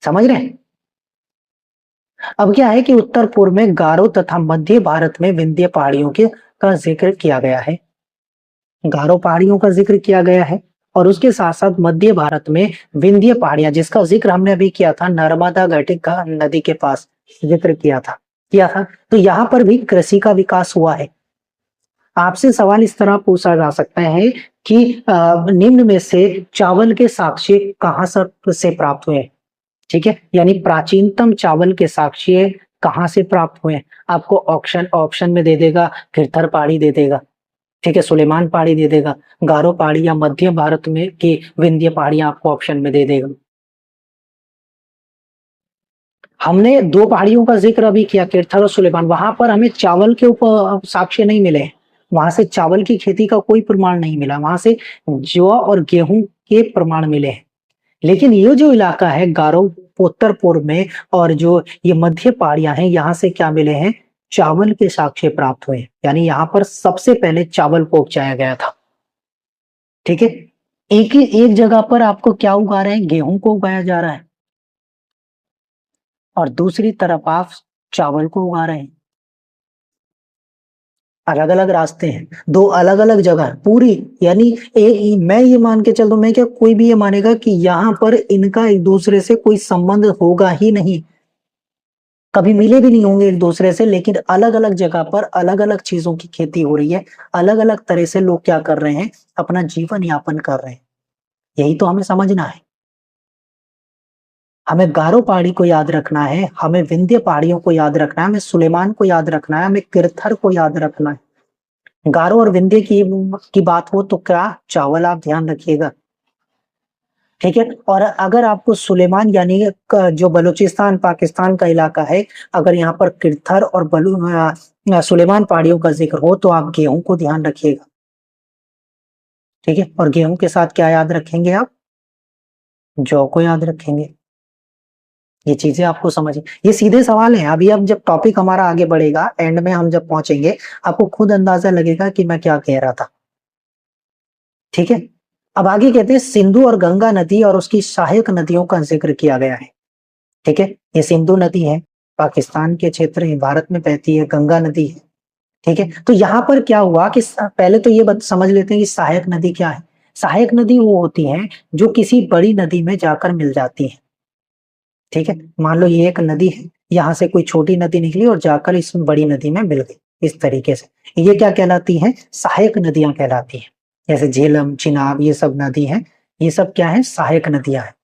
समझ रहे हैं? अब क्या है कि उत्तर पूर्व में गारो तथा मध्य भारत में विंध्य पहाड़ियों के का जिक्र किया गया है। गारो पहाड़ियों का जिक्र किया गया है और उसके साथ साथ मध्य भारत में विंध्य पहाड़ियां, जिसका जिक्र हमने अभी किया था, नर्मदा घटिका नदी के पास जिक्र किया था। तो यहाँ पर भी कृषि का विकास हुआ है। आपसे सवाल इस तरह पूछा जा सकता है कि निम्न में से चावल के साक्ष्य कहाँ से प्राप्त हुए? ठीक है, यानी प्राचीनतम चावल के साक्ष्य कहाँ से प्राप्त हुए? आपको ऑप्शन ऑप्शन में दे देगा, खिरथर पहाड़ी दे देगा, ठीक है, सुलेमान पहाड़ी दे देगा, गारो पहाड़ी या मध्य भारत में की विंध्य पहाड़ियां आपको ऑप्शन में दे देगा। हमने दो पहाड़ियों का जिक्र अभी किया, किरथर और सुलेमान, वहां पर हमें चावल के ऊपर साक्ष्य नहीं मिले, वहां से चावल की खेती का कोई प्रमाण नहीं मिला, वहां से जौ और गेहूं के प्रमाण मिले हैं। लेकिन ये जो इलाका है गारो उत्तर पूर्व में और जो ये मध्य पहाड़ियां हैं, यहाँ से क्या मिले हैं? चावल के साक्ष्य प्राप्त हुए, यानी यहाँ पर सबसे पहले चावल को उपजाया गया था। ठीक है, एक ही एक जगह पर आपको क्या उगा रहे हैं? गेहूं को उगाया जा रहा है और दूसरी तरफ आप चावल को उगा रहे हैं। अलग अलग रास्ते हैं, दो अलग अलग जगह पूरी, यानी मैं ये मान के चल दूं, मैं क्या, कोई भी ये मानेगा कि यहाँ पर इनका एक दूसरे से कोई संबंध होगा ही नहीं, कभी मिले भी नहीं होंगे एक दूसरे से, लेकिन अलग अलग जगह पर अलग अलग चीजों की खेती हो रही है, अलग अलग तरह से लोग क्या कर रहे हैं, अपना जीवन यापन कर रहे हैं। यही तो हमें समझना है। हमें गारो पहाड़ी को याद रखना है, हमें विंध्य पहाड़ियों को याद रखना है, हमें सुलेमान को याद रखना है, हमें किरथर को याद रखना है। गारो और विंध्य की बात हो तो क्या, चावल आप ध्यान रखिएगा। ठीक है, और अगर आपको सुलेमान यानी जो बलूचिस्तान पाकिस्तान का इलाका है, अगर यहाँ पर किरथर और सुलेमान पहाड़ियों का जिक्र हो तो आप गेहूं को ध्यान रखिएगा। ठीक है, और गेहूं के साथ क्या याद रखेंगे आप? जौ को याद रखेंगे। ये चीजें आपको समझ, ये सीधे सवाल है। अभी अब जब टॉपिक हमारा आगे बढ़ेगा, एंड में हम जब पहुंचेंगे, आपको खुद अंदाजा लगेगा कि मैं क्या कह रहा था। ठीक है, अब आगे कहते हैं सिंधु और गंगा नदी और उसकी सहायक नदियों का जिक्र किया गया है। ठीक है, ये सिंधु नदी है, पाकिस्तान के क्षेत्र है, भारत में बहती है, गंगा नदी है। ठीक है, तो यहाँ पर क्या हुआ कि पहले तो ये बात समझ लेते हैं कि सहायक नदी क्या है। सहायक नदी वो होती है जो किसी बड़ी नदी में जाकर मिल जाती है। ठीक है, मान लो ये एक नदी है, यहाँ से कोई छोटी नदी निकली और जाकर इस बड़ी नदी में मिल गई, इस तरीके से ये क्या कहलाती है? सहायक नदियां कहलाती हैं। जैसे झेलम, चिनाब, ये सब नदी हैं, ये सब क्या है? सहायक नदियां हैं।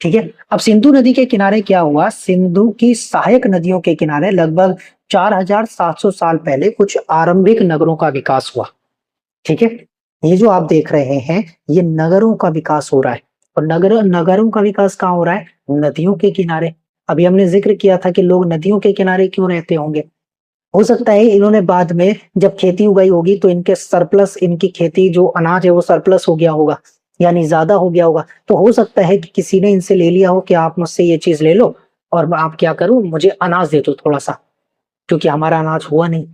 ठीक है, अब सिंधु नदी के किनारे क्या हुआ? सिंधु की सहायक नदियों के किनारे लगभग 4700 साल पहले कुछ आरंभिक नगरों का विकास हुआ। ठीक है, ये जो आप देख रहे हैं, ये नगरों का विकास हो रहा है। और नगरों का विकास कहाँ हो रहा है? नदियों के किनारे। अभी हमने जिक्र किया था कि लोग नदियों के किनारे क्यों रहते होंगे। हो सकता है इन्होंने बाद में जब खेती उगाई होगी तो इनके सरप्लस, इनकी खेती जो अनाज है वो सरप्लस हो गया होगा, यानी ज्यादा हो गया होगा। तो हो सकता है कि किसी ने इनसे ले लिया हो कि आप मुझसे ये चीज ले लो और आप क्या करो, मुझे अनाज दे दो थोड़ा सा, क्योंकि हमारा अनाज हुआ नहीं।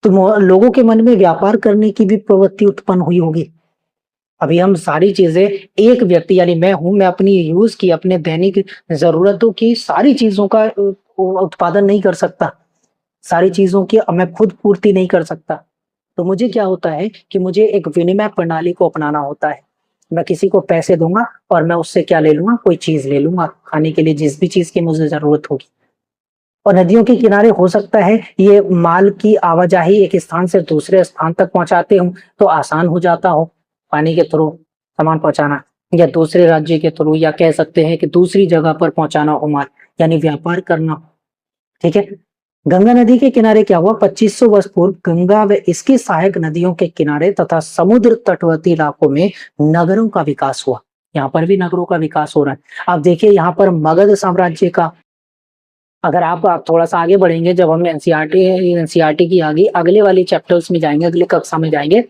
तो लोगों के मन में व्यापार करने की भी प्रवृत्ति उत्पन्न हुई होगी। अभी हम सारी चीजें, एक व्यक्ति यानी मैं हूं, मैं अपनी यूज की, अपने दैनिक जरूरतों की सारी चीजों का उत्पादन नहीं कर सकता, सारी चीजों की मैं खुद पूर्ति नहीं कर सकता। तो मुझे क्या होता है कि मुझे एक विनिमय प्रणाली को अपनाना होता है। मैं किसी को पैसे दूंगा और मैं उससे क्या ले लूंगा? कोई चीज ले लूंगा खाने के लिए, जिस भी चीज की मुझे जरूरत होगी। और नदियों के किनारे हो सकता है ये माल की आवाजाही एक स्थान से दूसरे स्थान तक पहुंचाते हो तो आसान हो जाता हो। पानी के थ्रू सामान पहुंचाना, या दूसरे राज्य के थ्रू, या कह सकते हैं कि दूसरी जगह पर पहुंचाना हो माल, यानी व्यापार करना। ठीक है। गंगा नदी के किनारे क्या हुआ, 2500 वर्ष पूर्व गंगा व इसकी सहायक नदियों के किनारे तथा समुद्र तटवर्ती इलाकों में नगरों का विकास हुआ। यहाँ पर भी नगरों का विकास हो रहा है। अब देखिए यहाँ पर मगध साम्राज्य का, अगर आप थोड़ा सा आगे बढ़ेंगे, जब हम एनसीईआरटी की आगे अगले वाली चैप्टर्स में जाएंगे, अगले कक्षा में जाएंगे,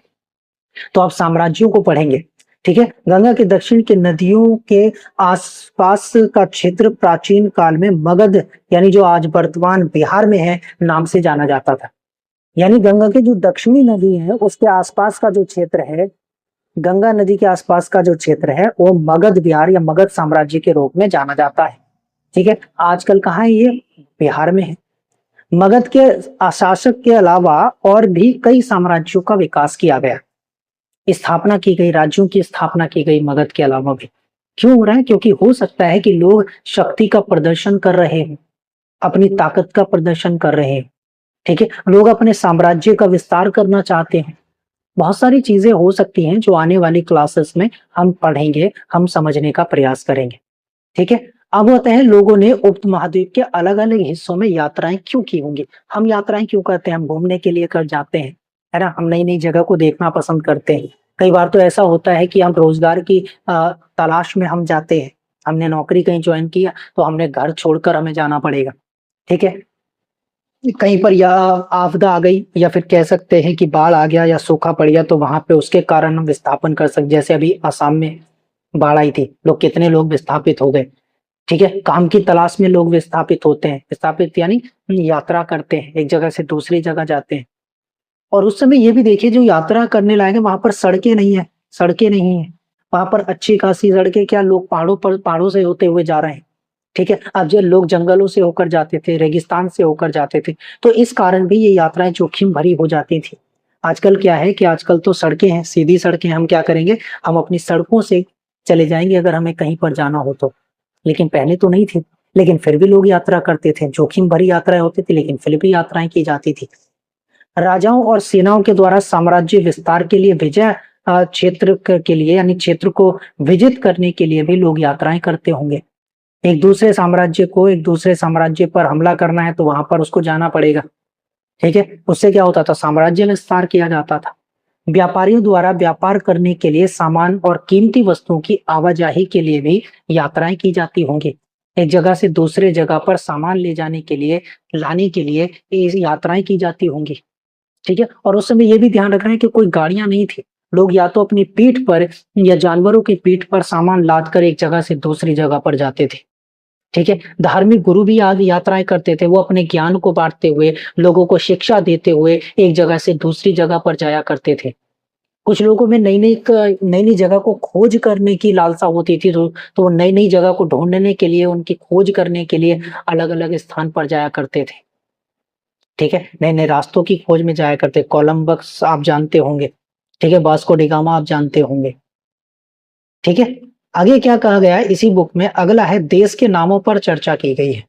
तो आप साम्राज्यों को पढ़ेंगे। ठीक है। गंगा के दक्षिण के नदियों के आसपास का क्षेत्र प्राचीन काल में मगध, यानी जो आज वर्तमान बिहार में है, नाम से जाना जाता था। यानी गंगा के जो दक्षिणी नदी है उसके आसपास का जो क्षेत्र है, गंगा नदी के आसपास का जो क्षेत्र है, वो मगध बिहार या मगध साम्राज्य के रूप में जाना जाता है। ठीक है। आजकल कहाँ है ये, बिहार में है। मगध के शासक के अलावा और भी कई साम्राज्यों का विकास किया गया, स्थापना की गई, राज्यों की स्थापना की गई मगध के अलावा भी। क्यों हो रहा है, क्योंकि हो सकता है कि लोग शक्ति का प्रदर्शन कर रहे हैं, अपनी ताकत का प्रदर्शन कर रहे हैं। ठीक है। लोग अपने साम्राज्य का विस्तार करना चाहते हैं। बहुत सारी चीजें हो सकती हैं जो आने वाली क्लासेस में हम पढ़ेंगे, हम समझने का प्रयास करेंगे। ठीक है। अब होता है, लोगों ने उप महाद्वीप के अलग अलग हिस्सों में यात्राएं क्यों की होंगी। हम यात्राएं क्यों करते हैं, हम घूमने के लिए कर जाते हैं, है ना। हम नई नई जगह को देखना पसंद करते हैं। कई बार तो ऐसा होता है कि हम रोजगार की तलाश में हम जाते हैं, हमने नौकरी कहीं ज्वाइन किया तो हमने घर छोड़कर हमें जाना पड़ेगा। ठीक है। कहीं पर या आपदा आ गई, या फिर कह सकते हैं कि बाढ़ आ गया या सूखा पड़ गया, तो वहां पे उसके कारण हम विस्थापन कर सकते। जैसे अभी असम में बाढ़ आई थी, लोग कितने लोग विस्थापित हो गए। ठीक है। काम की तलाश में लोग विस्थापित होते हैं, विस्थापित यानी यात्रा करते हैं, एक जगह से दूसरी जगह जाते हैं। और उस समय ये भी देखिए, जो यात्रा करने लायक है वहां पर सड़कें नहीं है, सड़कें नहीं है वहां पर अच्छी खासी सड़कें, क्या लोग पहाड़ों से होते हुए जा रहे हैं। ठीक है। अब जो लोग जंगलों से होकर जाते थे, रेगिस्तान से होकर जाते थे, तो इस कारण भी ये यात्राएं जोखिम भरी हो जाती थी। आजकल क्या है कि आजकल तो सड़कें हैं, सीधी सड़कें, हम क्या करेंगे, हम अपनी सड़कों से चले जाएंगे अगर हमें कहीं पर जाना हो तो। लेकिन पहले तो नहीं थी, लेकिन फिर भी लोग यात्रा करते थे, जोखिम भरी यात्राएं होती थी, लेकिन फिर भी यात्राएं की जाती थी। राजाओं और सेनाओं के द्वारा साम्राज्य विस्तार के लिए विजय क्षेत्र के लिए, यानी क्षेत्र को विजित करने के लिए भी लोग यात्राएं करते होंगे। एक दूसरे साम्राज्य पर हमला करना है तो वहां पर उसको जाना पड़ेगा। ठीक है। उससे क्या होता था, साम्राज्य विस्तार किया जाता था। व्यापारियों द्वारा व्यापार करने के लिए सामान और कीमती वस्तुओं की आवाजाही के लिए भी यात्राएं की जाती होंगी। एक जगह से दूसरे जगह पर सामान ले जाने के लिए, लाने के लिए ये यात्राएं की जाती होंगी। ठीक है। और उस समय ये भी ध्यान रखना है कि कोई गाड़ियां नहीं थी, लोग या तो अपनी पीठ पर या जानवरों की पीठ पर सामान लाद कर एक जगह से दूसरी जगह पर जाते थे। ठीक है। धार्मिक गुरु भी आगे यात्राएं करते थे, वो अपने ज्ञान को बांटते हुए, लोगों को शिक्षा देते हुए एक जगह से दूसरी जगह पर जाया करते थे। कुछ लोगों में नई नई जगह को खोज करने की लालसा होती थी, तो वो नई नई जगह को ढूंढने के लिए, उनकी खोज करने के लिए अलग अलग स्थान पर जाया करते थे। ठीक है। नए नए रास्तों की खोज में जाया करते। कोलंबस आप जानते होंगे। ठीक है। वास्को डी गामा आप जानते होंगे। ठीक है। आगे क्या कहा गया है इसी बुक में, अगला है देश के नामों पर चर्चा की गई है।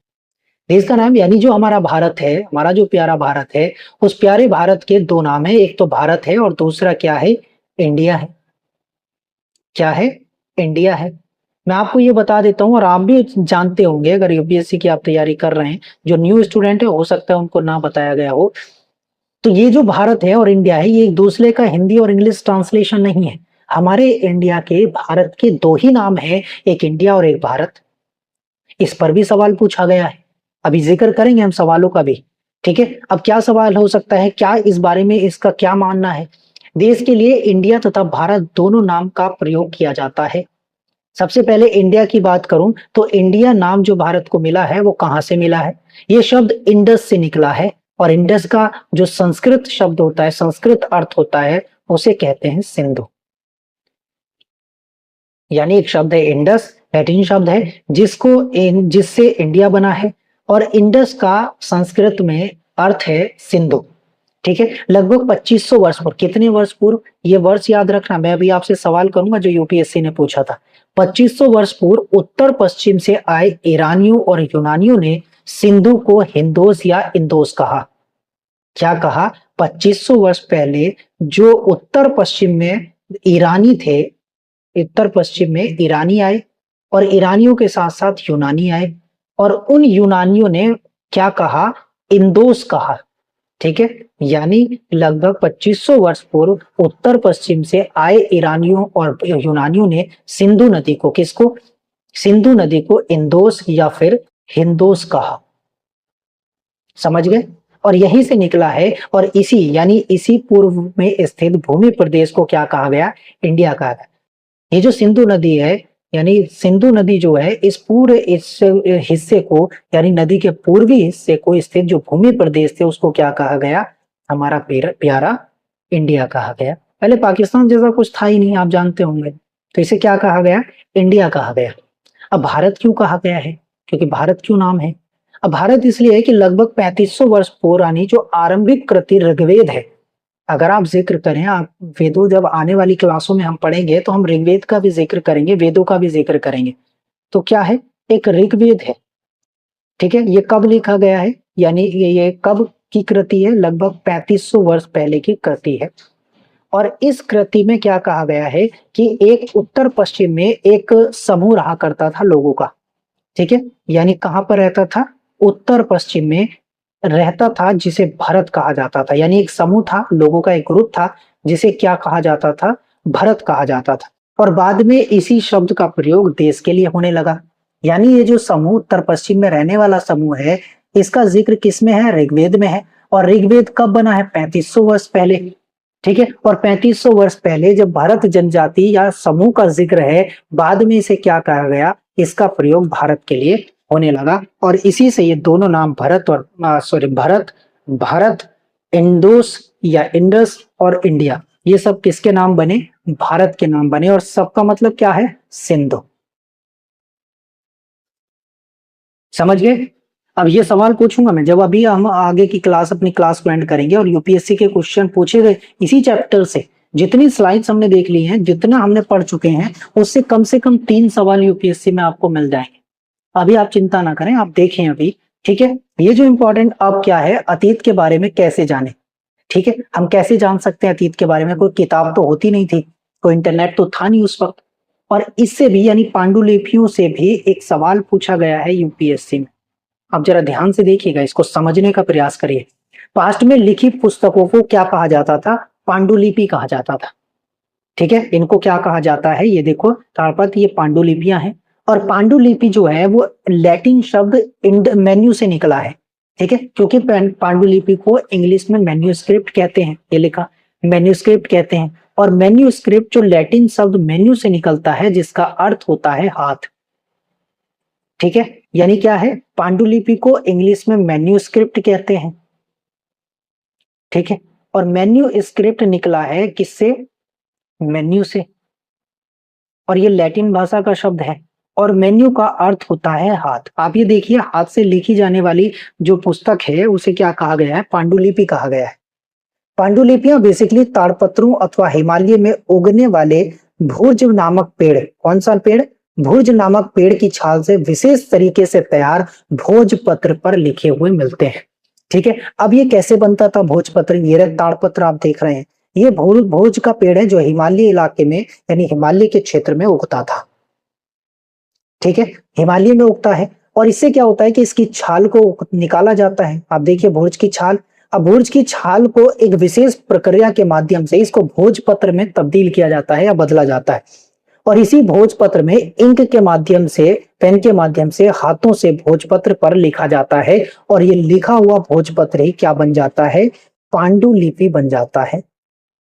देश का नाम यानी जो हमारा भारत है, हमारा जो प्यारा भारत है, उस प्यारे भारत के दो नाम है, एक तो भारत है और दूसरा क्या है, इंडिया है। क्या है, इंडिया है। मैं आपको ये बता देता हूँ और आप भी जानते होंगे, अगर यूपीएससी की आप तैयारी कर रहे हैं, जो न्यू स्टूडेंट है हो सकता है उनको ना बताया गया हो, तो ये जो भारत है और इंडिया है, ये एक दूसरे का हिंदी और इंग्लिश ट्रांसलेशन नहीं है। हमारे इंडिया के, भारत के दो ही नाम है, एक इंडिया और एक भारत। इस पर भी सवाल पूछा गया है, अभी जिक्र करेंगे हम सवालों का भी। ठीक है। अब क्या सवाल हो सकता है, क्या इस बारे में इसका क्या मानना है। देश के लिए इंडिया तथा भारत दोनों नाम का प्रयोग किया जाता है। सबसे पहले इंडिया की बात करूं तो इंडिया नाम जो भारत को मिला है वो कहां से मिला है, ये शब्द इंडस से निकला है। और इंडस का जो संस्कृत शब्द होता है, संस्कृत अर्थ होता है, उसे कहते हैं सिंधु। यानी एक शब्द है इंडस, लैटिन शब्द है जिससे इंडिया बना है, और इंडस का संस्कृत में अर्थ है सिंधु। ठीक है। लगभग 2500 वर्ष पूर्व, कितने वर्ष पूर्व, ये वर्ष याद रखना, मैं अभी आपसे सवाल करूंगा जो यूपीएससी ने पूछा था। 2500 वर्ष पूर्व उत्तर पश्चिम से आए ईरानियों और यूनानियों ने सिंधु को हिंदोस या इंदोस कहा। क्या कहा, 2500 वर्ष पहले जो उत्तर पश्चिम में ईरानी थे, उत्तर पश्चिम में ईरानी आए और ईरानियों के साथ साथ यूनानी आए और उन यूनानियों ने क्या कहा, इंदोस कहा। ठीक है, यानी लगभग 2500 वर्ष पूर्व उत्तर पश्चिम से आए ईरानियों और यूनानियों ने सिंधु नदी को, किसको, सिंधु नदी को इंदोस या फिर हिंदोस कहा। समझ गए? और यहीं से निकला है, और इसी यानी इसी पूर्व में स्थित भूमि प्रदेश को क्या कहा गया, इंडिया कहा गया। ये जो सिंधु नदी है, यानी सिंधु नदी जो है, इस पूरे इस हिस्से को, यानी नदी के पूर्वी हिस्से को स्थित जो भूमि प्रदेश थे उसको क्या कहा गया, हमारा प्यारा इंडिया कहा गया। पहले पाकिस्तान जैसा कुछ था ही नहीं, आप जानते होंगे, तो इसे क्या कहा गया, इंडिया कहा गया। अब भारत क्यों कहा गया है, क्योंकि भारत क्यों नाम है, अब भारत इसलिए है कि लगभग 3500 वर्ष पुरानी जो आरंभिक कृति ऋग्वेद है, अगर आप जिक्र करें, आप वेदों जब आने वाली क्लासों में हम पढ़ेंगे तो हम ऋग्वेद का भी जिक्र करेंगे, वेदों का भी जिक्र करेंगे। तो क्या है, एक ऋग्वेद है। ठीक है, ये कब लिखा गया है, यानी ये कब की कृति है, लगभग 3500 वर्ष पहले की कृति है। और इस कृति में क्या कहा गया है कि एक उत्तर पश्चिम में एक समूह रहा करता था लोगों का। ठीक है, यानी कहां पर रहता था, उत्तर पश्चिम में रहता था, जिसे भरत कहा जाता था। यानी एक समूह था, लोगों का एक ग्रुप था, जिसे क्या कहा जाता था, भरत कहा जाता था। और बाद में इसी शब्द का प्रयोग देश के लिए होने लगा। यानी ये जो समूह उत्तर पश्चिम में रहने वाला समूह है, इसका जिक्र किस में है, ऋग्वेद में है। और ऋग्वेद कब बना है, 3500 वर्ष पहले। ठीक है, और 3500 वर्ष पहले जब भरत जनजाति या समूह का जिक्र है, बाद में इसे क्या कहा गया, इसका प्रयोग भारत के लिए होने लगा। और इसी से ये दोनों नाम भरत और भारत, इंडोस या इंडस और इंडिया, ये सब किसके नाम बने, भारत के नाम बने। और सबका मतलब क्या है, सिंधु। समझ गए? अब ये सवाल पूछूंगा मैं, जब अभी हम आगे की क्लास, अपनी क्लास को एंड करेंगे और यूपीएससी के क्वेश्चन पूछे गए इसी चैप्टर से, जितनी स्लाइड्स हमने देख ली हैं, जितना हमने पढ़ चुके हैं, उससे कम 3 सवाल यूपीएससी में आपको मिल जाएंगे। अभी आप चिंता ना करें, आप देखें अभी। ठीक है, ये जो इंपॉर्टेंट अब क्या है, अतीत के बारे में कैसे जाने। ठीक है, हम कैसे जान सकते हैं अतीत के बारे में, कोई किताब तो होती नहीं थी, कोई इंटरनेट तो था नहीं उस वक्त। और इससे भी, यानी पांडुलिपियों से भी एक सवाल पूछा गया है यूपीएससी में। आप जरा ध्यान से देखिएगा, इसको समझने का प्रयास करिए। पास्ट में लिखी पुस्तकों को क्या कहा जाता था, पांडुलिपि कहा जाता था। ठीक है, इनको क्या कहा जाता है, ये देखो ताड़पत्र, ये पांडुलिपियां हैं। और पांडुलिपि जो है वो लैटिन शब्द मेन्यू से निकला है। ठीक है, क्योंकि पांडुलिपि को इंग्लिश में मैन्यूस्क्रिप्ट कहते हैं, ये लिखा मैन्यूस्क्रिप्ट कहते हैं। और मैन्यूस्क्रिप्ट जो लैटिन शब्द मेन्यू से निकलता है, जिसका अर्थ होता है हाथ। ठीक है, यानी क्या है, पांडुलिपि को इंग्लिश में मैन्यूस्क्रिप्ट कहते हैं। ठीक है, और मैन्यूस्क्रिप्ट निकला है किससे, मेन्यू से, और ये लैटिन भाषा का शब्द है। और मेन्यू का अर्थ होता है हाथ। आप ये देखिए, हाथ से लिखी जाने वाली जो पुस्तक है उसे क्या कहा गया है, पांडुलिपि कहा गया है। पांडुलिपियां बेसिकली ताड़पत्रों अथवा हिमालय में उगने वाले भोज नामक पेड़, कौन सा पेड़, भोज नामक पेड़ की छाल से विशेष तरीके से तैयार भोजपत्र पर लिखे हुए मिलते हैं। ठीक है, अब ये कैसे बनता था भोजपत्र, ये ताड़पत्र आप देख रहे हैं, ये भोज का पेड़ है जो हिमालय इलाके में, यानी हिमालय के क्षेत्र में उगता था। ठीक है, हिमालय में उगता है। और इससे क्या होता है कि इसकी छाल को निकाला जाता है। आप देखिए भोज की छाल, अब भोज की छाल को एक विशेष प्रक्रिया के माध्यम से इसको भोजपत्र में तब्दील किया जाता है या बदला जाता है। और इसी भोजपत्र में इंक के माध्यम से, पेन के माध्यम से, हाथों से भोजपत्र पर लिखा जाता है। और ये लिखा हुआ भोजपत्र ही क्या बन जाता है, पांडुलिपि बन जाता है।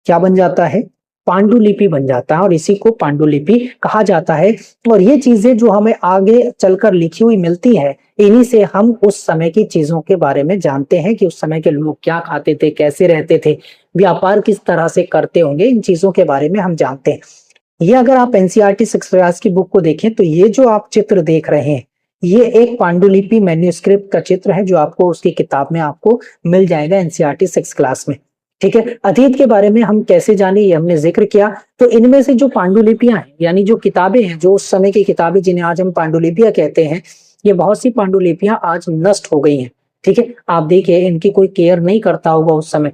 क्या बन जाता है, पांडुलिपि बन जाता है। और इसी को पांडुलिपि कहा जाता है। और ये चीजें जो हमें आगे चलकर लिखी हुई मिलती है, इन्हीं से हम उस समय की चीजों के बारे में जानते हैं कि उस समय के लोग क्या खाते थे, कैसे रहते थे, व्यापार किस तरह से करते होंगे, इन चीजों के बारे में हम जानते हैं। ये अगर आप एनसीईआरटी 6 क्लास की बुक को देखें तो ये जो आप चित्र देख रहे हैं, ये एक पांडुलिपि मैन्यूस्क्रिप्ट का चित्र है, जो आपको उसकी किताब में आपको मिल जाएगा एनसीईआरटी 6 क्लास में। ठीक है, अतीत के बारे में हम कैसे जाने, ये हमने जिक्र किया। तो इनमें से जो पांडुलिपियां हैं, यानी जो किताबें हैं, जो उस समय की किताबें जिन्हें आज हम पांडुलिपियां कहते हैं, ये बहुत सी पांडुलिपियां आज नष्ट हो गई हैं। ठीक है, आप देखिए इनकी कोई केयर नहीं करता होगा उस समय।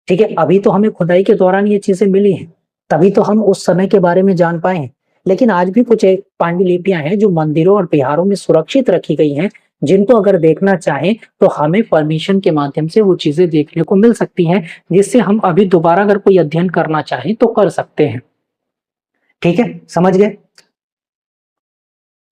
ठीक है, अभी तो हमें खुदाई के दौरान ये चीजें मिली हैं, तभी तो हम उस समय के बारे में जान पाए हैं। लेकिन आज भी कुछ एक पांडुलिपियां हैं जो मंदिरों और बिहारों में सुरक्षित रखी गई हैं, जिनको अगर देखना चाहें तो हमें परमिशन के माध्यम से वो चीजें देखने को मिल सकती हैं, जिससे हम अभी दोबारा अगर कोई अध्ययन करना चाहें तो कर सकते हैं। ठीक है, समझ गए?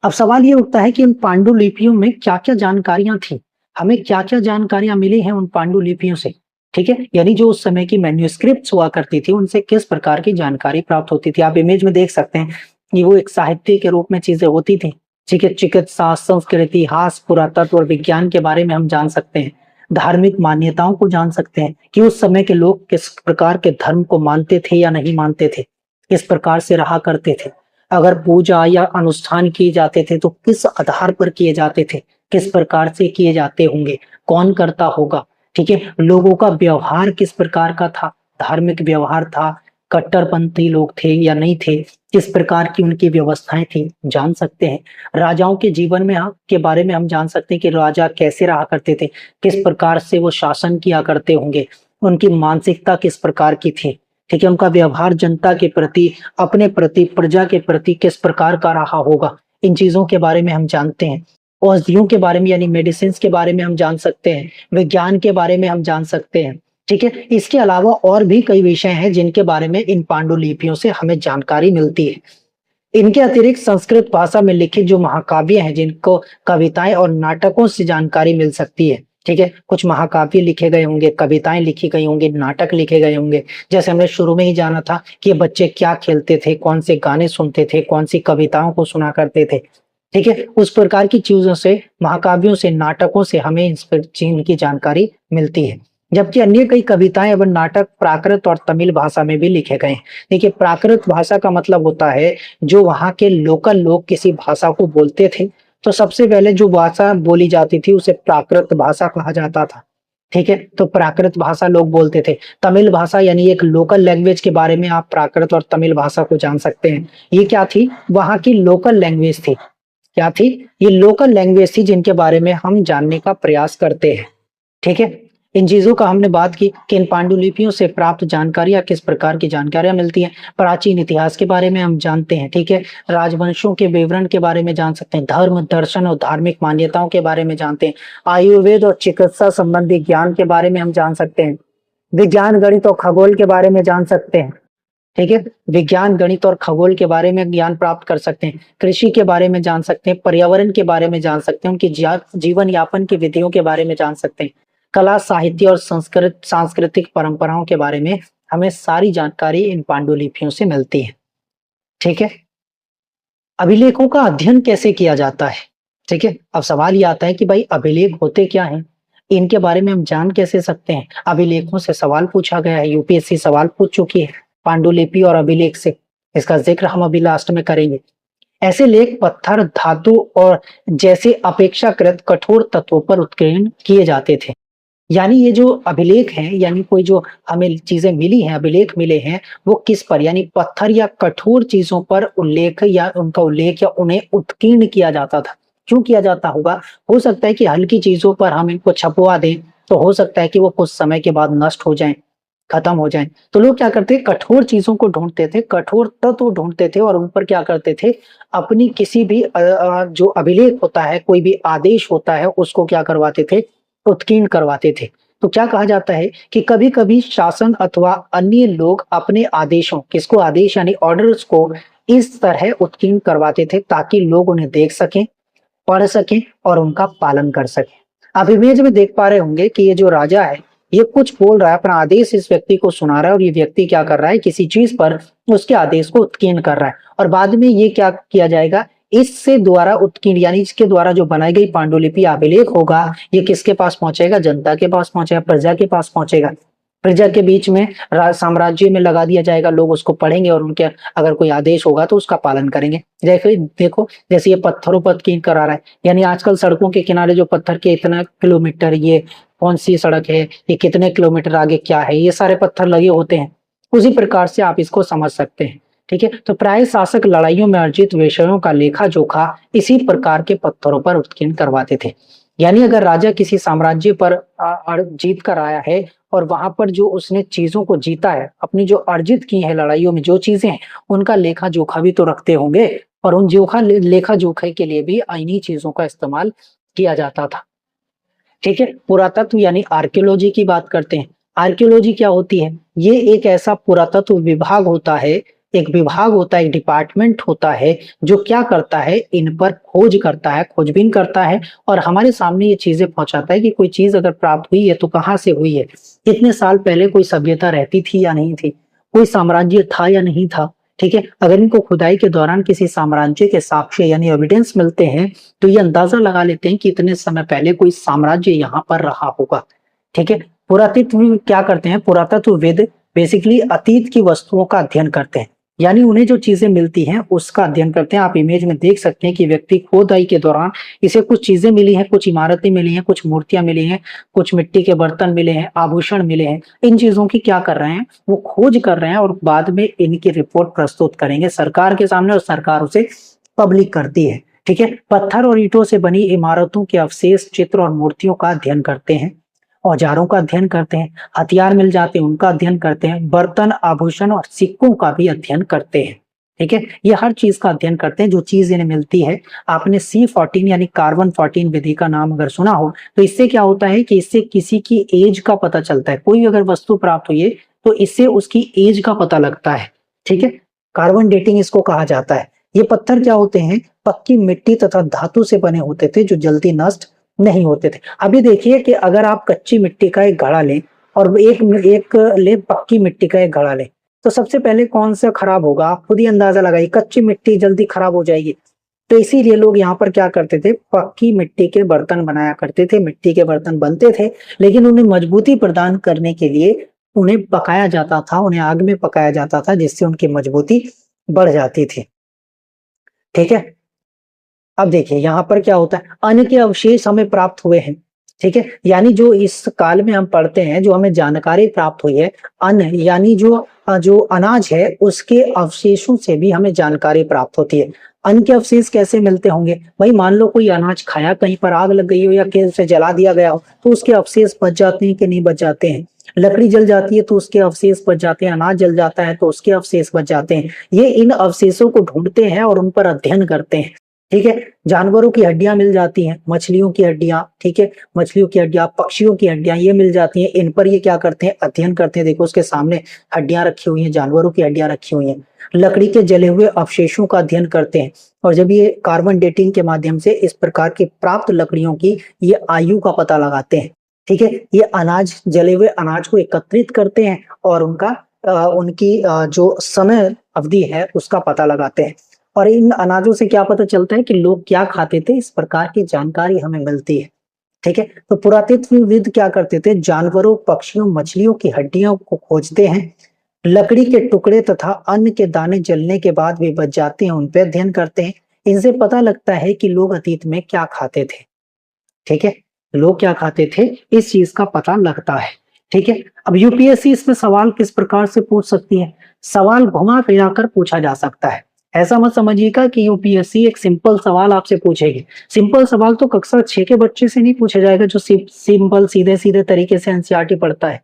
अब सवाल ये उठता है कि इन पांडुलिपियों में क्या-क्या जानकारियां थी? हमें क्या-क्या जानकारियां मिली हैं उन पांडुलिपियों से? ठीक है, यानी जो उस समय की मैन्युस्क्रिप्ट्स हुआ करती थी, उनसे किस प्रकार की जानकारी प्राप्त होती थी? आप इमेज में देख सकते हैं कि वो एक साहित्य के रूप में चीजें होती थी। चिकित्सा, संस्कृति, इतिहास, पुरातत्व और विज्ञान के बारे में हम जान सकते हैं। धार्मिक मान्यताओं को जान सकते हैं कि उस समय के लोग किस प्रकार के धर्म को मानते थे या नहीं मानते थे, किस प्रकार से रहा करते थे। अगर पूजा या अनुष्ठान किए जाते थे तो किस आधार पर किए जाते थे, किस प्रकार से किए जाते होंगे, कौन करता होगा, ठीक है? लोगों का व्यवहार किस प्रकार का था, धार्मिक व्यवहार था, कट्टरपंथी लोग थे या नहीं थे, किस प्रकार की उनकी व्यवस्थाएं थी, जान सकते हैं। राजाओं के जीवन में के बारे में हम जान सकते हैं कि राजा कैसे रहा करते थे, किस प्रकार से वो शासन किया करते होंगे, उनकी मानसिकता किस प्रकार की थी, ठीक है? उनका व्यवहार जनता के प्रति, अपने प्रति, प्रजा के प्रति किस प्रकार का रहा होगा, इन चीजों के बारे में हम जानते हैं। औषधियों के बारे में यानी मेडिसिन के बारे में हम जान सकते हैं, विज्ञान के बारे में हम जान सकते हैं, ठीक है? इसके अलावा और भी कई विषय हैं जिनके बारे में इन पांडुलिपियों से हमें जानकारी मिलती है। इनके अतिरिक्त संस्कृत भाषा में लिखित जो महाकाव्य हैं, जिनको कविताएं और नाटकों से जानकारी मिल सकती है, ठीक है? कुछ महाकाव्य लिखे गए होंगे, कविताएं लिखी गई होंगी, नाटक लिखे गए होंगे। जैसे हमने शुरू में ही जाना था कि ये बच्चे क्या खेलते थे, कौन से गाने सुनते थे, कौन सी कविताओं को सुना करते थे, ठीक है? उस प्रकार की चीजों से, महाकाव्यों से, नाटकों से हमें इस पर चीन की जानकारी मिलती है। जबकि अन्य कई कविताएं एवं नाटक प्राकृत और तमिल भाषा में भी लिखे गए हैं। देखिए, प्राकृत भाषा का मतलब होता है जो वहाँ के लोकल लोग किसी भाषा को बोलते थे, तो सबसे पहले जो भाषा बोली जाती थी उसे प्राकृत भाषा कहा जाता था। ठीक है, तो प्राकृत भाषा लोग बोलते थे। तमिल भाषा यानी एक लोकल लैंग्वेज के बारे में आप प्राकृत और तमिल भाषा को जान सकते हैं। ये क्या थी? वहाँ की लोकल लैंग्वेज थी। क्या थी? ये लोकल लैंग्वेज थी जिनके बारे में हम जानने का प्रयास करते हैं। ठीक है, इन चीजों का हमने बात की कि इन पांडुलिपियों से प्राप्त जानकारियां किस प्रकार की जानकारियां मिलती हैं। प्राचीन इतिहास के बारे में हम जानते हैं, ठीक है, राजवंशों के विवरण के बारे में जान सकते हैं, धर्म, दर्शन और धार्मिक मान्यताओं के बारे में जानते हैं, आयुर्वेद और चिकित्सा संबंधी ज्ञान के बारे में हम जान सकते हैं, विज्ञान, गणित और खगोल के बारे में जान सकते हैं। ठीक है, विज्ञान, गणित और खगोल के बारे में ज्ञान प्राप्त कर सकते हैं, कृषि के बारे में जान सकते हैं, पर्यावरण के बारे में जान सकते हैं, उनकी जीवन यापन की विधियों के बारे में जान सकते हैं, कला, साहित्य और सांस्कृतिक परंपराओं के बारे में हमें सारी जानकारी इन पांडुलिपियों से मिलती है। ठीक है, अभिलेखों का अध्ययन कैसे किया जाता है? ठीक है, अब सवाल ये आता है कि भाई अभिलेख होते क्या हैं, इनके बारे में हम जान कैसे सकते हैं? अभिलेखों से सवाल पूछा गया है, यूपीएससी सवाल पूछ चुकी है पांडुलिपि और अभिलेख से। इसका जिक्र हम अभी लास्ट में करेंगे। ऐसे लेख पत्थर, धातु और जैसे अपेक्षाकृत कठोर तत्वों पर उत्कीर्ण किए जाते थे। यानी ये जो अभिलेख हैं, यानी कोई जो हमें चीजें मिली हैं, अभिलेख मिले हैं, वो किस पर, यानी पत्थर या कठोर चीजों पर उल्लेख या उनका उल्लेख या उन्हें उत्कीर्ण किया जाता था। क्यों किया जाता होगा? हो सकता है कि हल्की चीजों पर हम इनको छपवा दें, तो हो सकता है कि वो कुछ समय के बाद नष्ट हो जाएं, खत्म हो जाएं। तो लोग क्या करते, कठोर चीजों को ढूंढते थे, कठोर तत्व ढूंढते थे और उन पर क्या करते थे, अपनी किसी भी जो अभिलेख होता है, कोई भी आदेश होता है, उसको क्या करवाते थे, उत्कीर्ण करवाते थे। तो क्या कहा जाता है कि कभी-कभी शासन अथवा अन्य लोग अपने आदेशों, किसको आदेश यानी ऑर्डर्स को इस तरह उत्कीर्ण करवाते थे ताकि लोग उन्हें देख सकें, पढ़ सकें और उनका पालन कर सकें। आप इमेज में देख पा रहे होंगे कि ये जो राजा है, ये कुछ बोल रहा है, अपना आदेश इस व्यक्ति को सुना रहा है और ये व्यक्ति क्या कर रहा है, किसी चीज पर उसके आदेश को उत्कीर्ण कर रहा है और बाद में ये क्या किया जाएगा, इससे द्वारा उत्कीर्ण यानी इसके द्वारा जो बनाई गई पांडुलिपि अभिलेख होगा, ये किसके पास पहुंचेगा, जनता के पास पहुंचेगा, प्रजा के पास पहुंचेगा। प्रजा के बीच में साम्राज्य में लगा दिया जाएगा, लोग उसको पढ़ेंगे और उनके अगर कोई आदेश होगा तो उसका पालन करेंगे। जैसे देखो, जैसे ये पत्थरों पर उत्कीर्ण करा रहा है, यानी आजकल सड़कों के किनारे जो पत्थर के इतना किलोमीटर, ये कौन सी सड़क है, ये कितने किलोमीटर आगे क्या है, ये सारे पत्थर लगे होते हैं। उसी प्रकार से आप इसको समझ सकते हैं। ठीक है, तो प्राय शासक लड़ाइयों में अर्जित विषयों का लेखा जोखा इसी प्रकार के पत्थरों पर उत्कीर्ण करवाते थे। यानी अगर राजा किसी साम्राज्य पर जीत कर आया है और वहां पर जो उसने चीजों को जीता है, अपनी जो अर्जित की है लड़ाइयों में जो चीजें हैं, उनका लेखा जोखा भी तो रखते होंगे, और उन लेखा जोखे के लिए भी इन्हीं चीजों का इस्तेमाल किया जाता था। ठीक है, पुरातत्व यानी आर्कियोलॉजी की बात करते हैं। आर्कियोलॉजी क्या होती है? ये एक ऐसा पुरातत्व विभाग होता है, एक विभाग होता है, एक डिपार्टमेंट होता है जो क्या करता है, इन पर खोज करता है, खोजबीन करता है और हमारे सामने ये चीजें पहुंचाता है कि कोई चीज अगर प्राप्त हुई है तो कहाँ से हुई है, कितने साल पहले कोई सभ्यता रहती थी या नहीं थी, कोई साम्राज्य था या नहीं था। ठीक है, अगर इनको खुदाई के दौरान किसी साम्राज्य के साक्ष्य यानी एविडेंस मिलते हैं तो ये अंदाजा लगा लेते हैं कि इतने समय पहले कोई साम्राज्य यहाँ पर रहा होगा। ठीक है, पुरातत्व क्या करते हैं? पुरातत्वविद बेसिकली अतीत की वस्तुओं का अध्ययन करते हैं, यानी उन्हें जो चीजें मिलती हैं उसका अध्ययन करते हैं। आप इमेज में देख सकते हैं कि व्यक्ति खोदाई के दौरान इसे कुछ चीजें मिली हैं, कुछ इमारतें मिली हैं, कुछ मूर्तियां मिली हैं, कुछ मिट्टी के बर्तन मिले हैं, आभूषण मिले हैं। इन चीजों की क्या कर रहे हैं? वो खोज कर रहे हैं और बाद में इनकी रिपोर्ट प्रस्तुत करेंगे सरकार के सामने और सरकार उसे पब्लिक करती है। ठीक है, पत्थर और ईंटों से बनी इमारतों के अवशेष, चित्र और मूर्तियों का अध्ययन करते हैं, औजारों का अध्ययन करते हैं, हथियार मिल जाते हैं उनका अध्ययन करते हैं, बर्तन, आभूषण और सिक्कों का भी अध्ययन करते हैं। ठीक है, ये हर चीज का अध्ययन करते हैं जो चीज इन्हें मिलती है। आपने C14 यानी कार्बन 14 विधि का नाम अगर सुना हो तो इससे क्या होता है कि इससे किसी की एज का पता चलता है। कोई अगर वस्तु प्राप्त हुई है तो इससे उसकी एज का पता लगता है। ठीक है, कार्बन डेटिंग इसको कहा जाता है। ये पत्थर क्या होते हैं? पक्की मिट्टी तथा धातु से बने होते थे जो जल्दी नष्ट नहीं होते थे। अभी देखिए कि अगर आप कच्ची मिट्टी का एक घड़ा लें और एक ले पक्की मिट्टी का एक घड़ा लें तो सबसे पहले कौन सा खराब होगा? आप खुद ही अंदाजा लगाइए, कच्ची मिट्टी जल्दी खराब हो जाएगी। तो इसीलिए लोग यहाँ पर क्या करते थे? पक्की मिट्टी के बर्तन बनाया करते थे। मिट्टी के बर्तन बनते थे लेकिन उन्हें मजबूती प्रदान करने के लिए उन्हें पकाया जाता था, उन्हें आग में पकाया जाता था जिससे उनकी मजबूती बढ़ जाती थी। ठीक है, अब देखिए यहाँ पर क्या होता है, अन्न के अवशेष हमें प्राप्त हुए हैं। ठीक है, यानी जो इस काल में हम पढ़ते हैं, जो हमें जानकारी प्राप्त हुई है, अन्न यानी जो जो अनाज है उसके अवशेषों से भी हमें जानकारी प्राप्त होती है। अन्न के अवशेष कैसे मिलते होंगे भाई? मान लो कोई अनाज खाया, कहीं पर आग लग गई हो या किसी से जला दिया गया हो तो उसके अवशेष बच जाते हैं कि नहीं बच जाते हैं? लकड़ी जल जाती है तो उसके अवशेष बच जाते हैं, अनाज जल जाता है तो उसके अवशेष बच जाते हैं। ये इन अवशेषों को ढूंढते हैं और उन पर अध्ययन करते हैं। ठीक है, जानवरों की हड्डियां मिल जाती हैं, मछलियों की हड्डियां, ठीक है, मछलियों की हड्डियां, पक्षियों की हड्डियां ये मिल जाती हैं। इन पर ये क्या करते हैं? अध्ययन करते हैं। देखो उसके सामने हड्डियां रखी हुई हैं, जानवरों की हड्डियां रखी हुई हैं। लकड़ी के जले हुए अवशेषों का अध्ययन करते हैं और जब ये कार्बन डेटिंग के माध्यम से इस प्रकार की प्राप्त लकड़ियों की ये आयु का पता लगाते हैं। ठीक है, ये अनाज, जले हुए अनाज को एकत्रित करते हैं और उनकी जो समय अवधि है उसका पता लगाते हैं। और इन अनाजों से क्या पता चलता है कि लोग क्या खाते थे, इस प्रकार की जानकारी हमें मिलती है। ठीक है, तो पुरातत्वविद क्या करते थे? जानवरों, पक्षियों, मछलियों की हड्डियों को खोजते हैं। लकड़ी के टुकड़े तथा अन्न के दाने जलने के बाद भी बच जाते हैं, उन पे अध्ययन करते हैं। इनसे पता लगता है कि लोग अतीत में क्या खाते थे। ठीक है, लोग क्या खाते थे, इस चीज का पता लगता है। ठीक है, अब यूपीएससी इसमें सवाल किस प्रकार से पूछ सकती है? सवाल घुमा फिरा कर पूछा जा सकता है। ऐसा मत समझिएगा कि यूपीएससी एक सिंपल सवाल आपसे पूछेगी। सिंपल सवाल तो कक्षा 6 के बच्चे से नहीं पूछा जाएगा जो सिंपल सीधे सीधे तरीके से एनसीईआरटी पढ़ता है।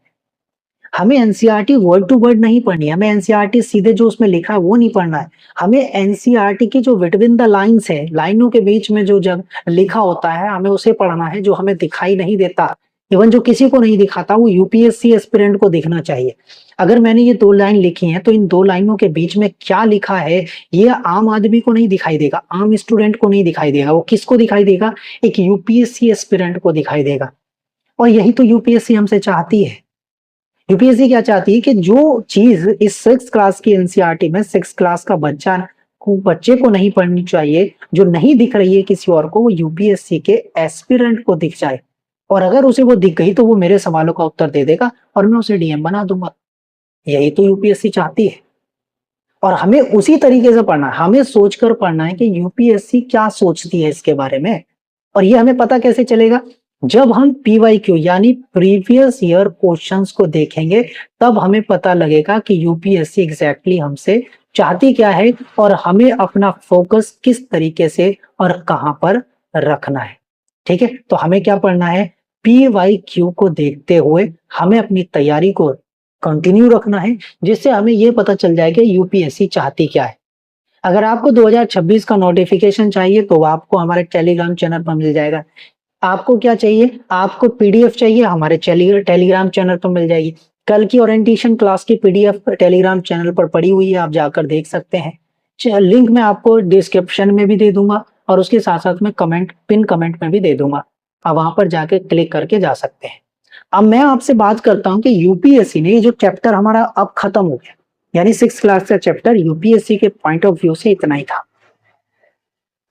हमें एनसीईआरटी वर्ड टू वर्ड नहीं पढ़नी है, हमें एनसीईआरटी सीधे जो उसमें लिखा है वो नहीं पढ़ना है। हमें एनसीईआरटी की जो बिटवीन द लाइन्स है, लाइनों के बीच में जो जब लिखा होता है हमें उसे पढ़ना है, जो हमें दिखाई नहीं देता। इवन जो किसी को नहीं दिखाता वो यूपीएससी एस्पिरेंट को दिखना चाहिए। अगर मैंने ये 2 लाइन लिखी हैं तो इन 2 लाइनों के बीच में क्या लिखा है ये आम आदमी को नहीं दिखाई देगा, आम स्टूडेंट को नहीं दिखाई देगा। वो किसको दिखाई देगा? एक यूपीएससी एस्पिरेंट को दिखाई देगा। और यही तो यूपीएससी हमसे चाहती है। यूपीएससी क्या चाहती है कि जो चीज इस 6 क्लास की एनसीईआरटी में 6 क्लास का बच्चे को नहीं पढ़नी चाहिए, जो नहीं दिख रही है किसी और को, वो यूपीएससी के एस्पिरेंट को दिख जाए। और अगर उसे वो दिख गई तो वो मेरे सवालों का उत्तर दे देगा और मैं उसे डीएम बना दूंगा। यही तो यूपीएससी चाहती है और हमें उसी तरीके से पढ़ना है। हमें सोचकर पढ़ना है कि यूपीएससी क्या सोचती है इसके बारे में। और ये हमें पता कैसे चलेगा? जब हम पीवाईक्यू यानी प्रीवियस ईयर क्वेश्चंस को देखेंगे तब हमें पता लगेगा कि यूपीएससी एग्जैक्टली हमसे चाहती क्या है और हमें अपना फोकस किस तरीके से और कहां पर रखना है। ठीक है, तो हमें क्या पढ़ना है? PYQ को देखते हुए हमें अपनी तैयारी को कंटिन्यू रखना है, जिससे हमें ये पता चल जाए कि यूपीएससी चाहती क्या है। अगर आपको 2026 का नोटिफिकेशन चाहिए तो आपको हमारे टेलीग्राम चैनल पर मिल जाएगा। आपको क्या चाहिए, आपको पीडीएफ चाहिए, हमारे टेलीग्राम चैनल पर मिल जाएगी। कल की ओरिएंटेशन क्लास की पीडीएफ टेलीग्राम चैनल पर पड़ी हुई है, आप जाकर देख सकते हैं। लिंक मैं आपको डिस्क्रिप्शन में भी दे दूंगा और उसके साथ साथ में पिन कमेंट में भी दे दूंगा। आप वहां पर जाके क्लिक करके जा सकते हैं। अब मैं आपसे बात करता हूं कि यूपीएससी ने ये जो चैप्टर हमारा अब खत्म हो गया, यानी 6 क्लास का चैप्टर यूपीएससी के पॉइंट ऑफ व्यू से इतना ही था।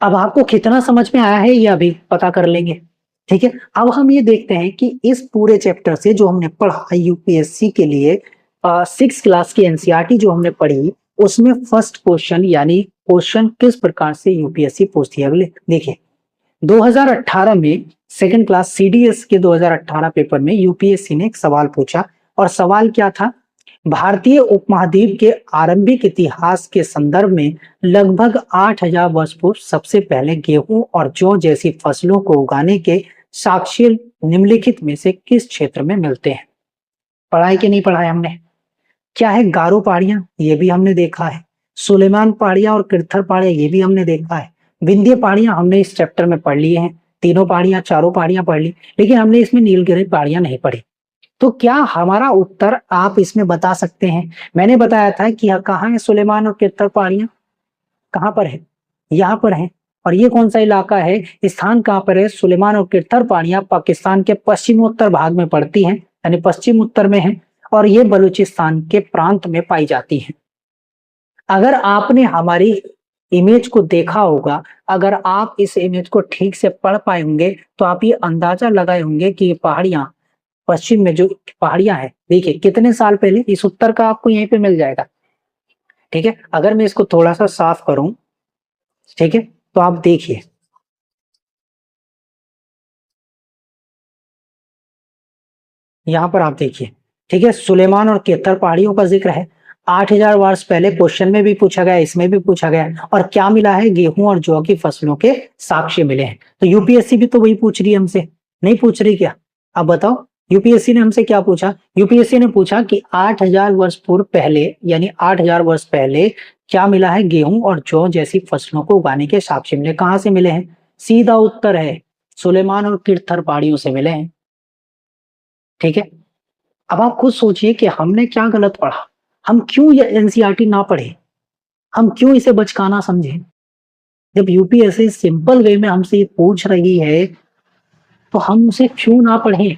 अब आपको कितना समझ में आया है ये अभी पता कर लेंगे, ठीक है। अब हम ये देखते हैं कि इस पूरे चैप्टर से जो हमने पढ़ा यूपीएससी के लिए 6 क्लास की एनसीईआरटी जो हमने पढ़ी, उसमें फर्स्ट क्वेश्चन यानी क्वेश्चन किस प्रकार से यूपीएससी पूछती है। अगले देखिए, 2018 में सेकंड क्लास सीडीएस के 2018 पेपर में यूपीएससी ने एक सवाल पूछा और सवाल क्या था, भारतीय उपमहाद्वीप के आरंभिक इतिहास के संदर्भ में लगभग 8000 वर्ष पूर्व सबसे पहले गेहूं और जौ जैसी फसलों को उगाने के साक्ष्य निम्नलिखित में से किस क्षेत्र में मिलते हैं। पढ़ाई के नहीं पढ़ाया हमने। क्या है, गारो पहाड़ियां, ये भी हमने देखा है। सुलेमान पहाड़ियां और किरथर पहाड़ियां, ये भी हमने देखा है। विंध्य पहाड़ियां हमने इस चैप्टर में पढ़ लिए हैं, तीनों पहाड़ियां चारों पहाड़ियां पढ़ ली, लेकिन हमने इसमें नीलगिरी पहाड़ियां नहीं पढ़ी। तो क्या हमारा उत्तर आप इसमें बता सकते हैं। मैंने बताया था कि कहाँ है सुलेमान और किरथर पहाड़ियां, कहाँ पर है, यहाँ पर है। और ये कौन सा इलाका है, स्थान कहाँ पर है, सुलेमान और किरथर पहाड़ियां पाकिस्तान के पश्चिमोत्तर भाग में पड़ती हैं, यानी पश्चिम उत्तर में है, और ये बलूचिस्तान के प्रांत में पाई जाती हैं। अगर आपने हमारी इमेज को देखा होगा, अगर आप इस इमेज को ठीक से पढ़ पाए होंगे तो आप ये अंदाजा लगाए होंगे कि ये पहाड़ियां पश्चिम में जो पहाड़ियां हैं, देखिए कितने साल पहले, इस उत्तर का आपको यहीं पे मिल जाएगा, ठीक है। अगर मैं इसको थोड़ा सा साफ करूं, ठीक है, तो आप देखिए, यहां पर आप देखिए, ठीक है, सुलेमान और केतर पहाड़ियों का जिक्र है। 8000 वर्ष पहले क्वेश्चन में भी पूछा गया, इसमें भी पूछा गया, और क्या मिला है, गेहूं और जौ की फसलों के साक्ष्य मिले हैं। तो यूपीएससी भी तो वही पूछ रही है हमसे, नहीं पूछ रही क्या। अब बताओ यूपीएससी ने हमसे क्या पूछा, यूपीएससी ने पूछा कि 8000 वर्ष पूर्व पहले, यानी 8000 वर्ष पहले क्या मिला है, गेहूं और जौ जैसी फसलों को उगाने के साक्ष्य मिले। कहां से मिले हैं, सीधा उत्तर है सुलेमान और किरथर पहाड़ियों से मिले हैं, ठीक है। अब आप खुद सोचिए कि हमने क्या गलत पढ़ा, हम क्यों ये एनसीईआरटी ना पढ़े, हम क्यों इसे बचकाना समझे। जब यूपीएससी सिंपल वे में हमसे ये पूछ रही है तो हम उसे क्यों ना पढ़ें,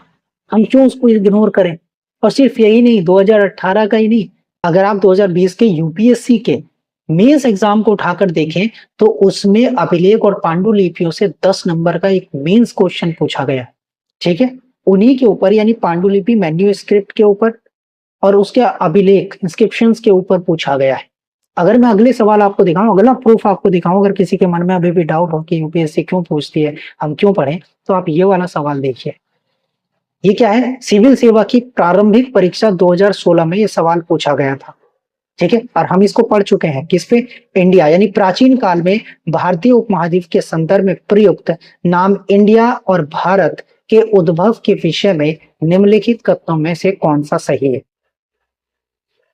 हम क्यों उसको इग्नोर करें। और सिर्फ यही नहीं, 2018 का ही नहीं, अगर आप 2020 के यूपीएससी के मेंस एग्जाम को उठाकर देखें तो उसमें अभिलेख और पांडुलिपियों से 10 नंबर का एक मेंस क्वेश्चन पूछा गया, ठीक है, उन्हीं के ऊपर, यानी पांडुलिपि मैन्यूस्क्रिप्ट के ऊपर और उसके अभिलेख इंस्क्रिप्शंस के ऊपर पूछा गया है। अगर मैं अगले सवाल आपको दिखाऊं, अगला प्रूफ आपको दिखाऊं, अगर किसी के मन में अभी भी डाउट हो कि यूपीएससी क्यों पूछती है, हम क्यों पढ़ें, तो आप ये वाला सवाल देखिए। ये क्या है, सिविल सेवा की प्रारंभिक परीक्षा 2016 में ये सवाल पूछा गया था, ठीक है, और हम इसको पढ़ चुके हैं। किस पे, इंडिया, यानी प्राचीन काल में भारतीय उपमहाद्वीप के संदर्भ में प्रयुक्त नाम इंडिया और भारत के उद्भव के विषय में निम्नलिखित कथनों में से कौन सा सही है।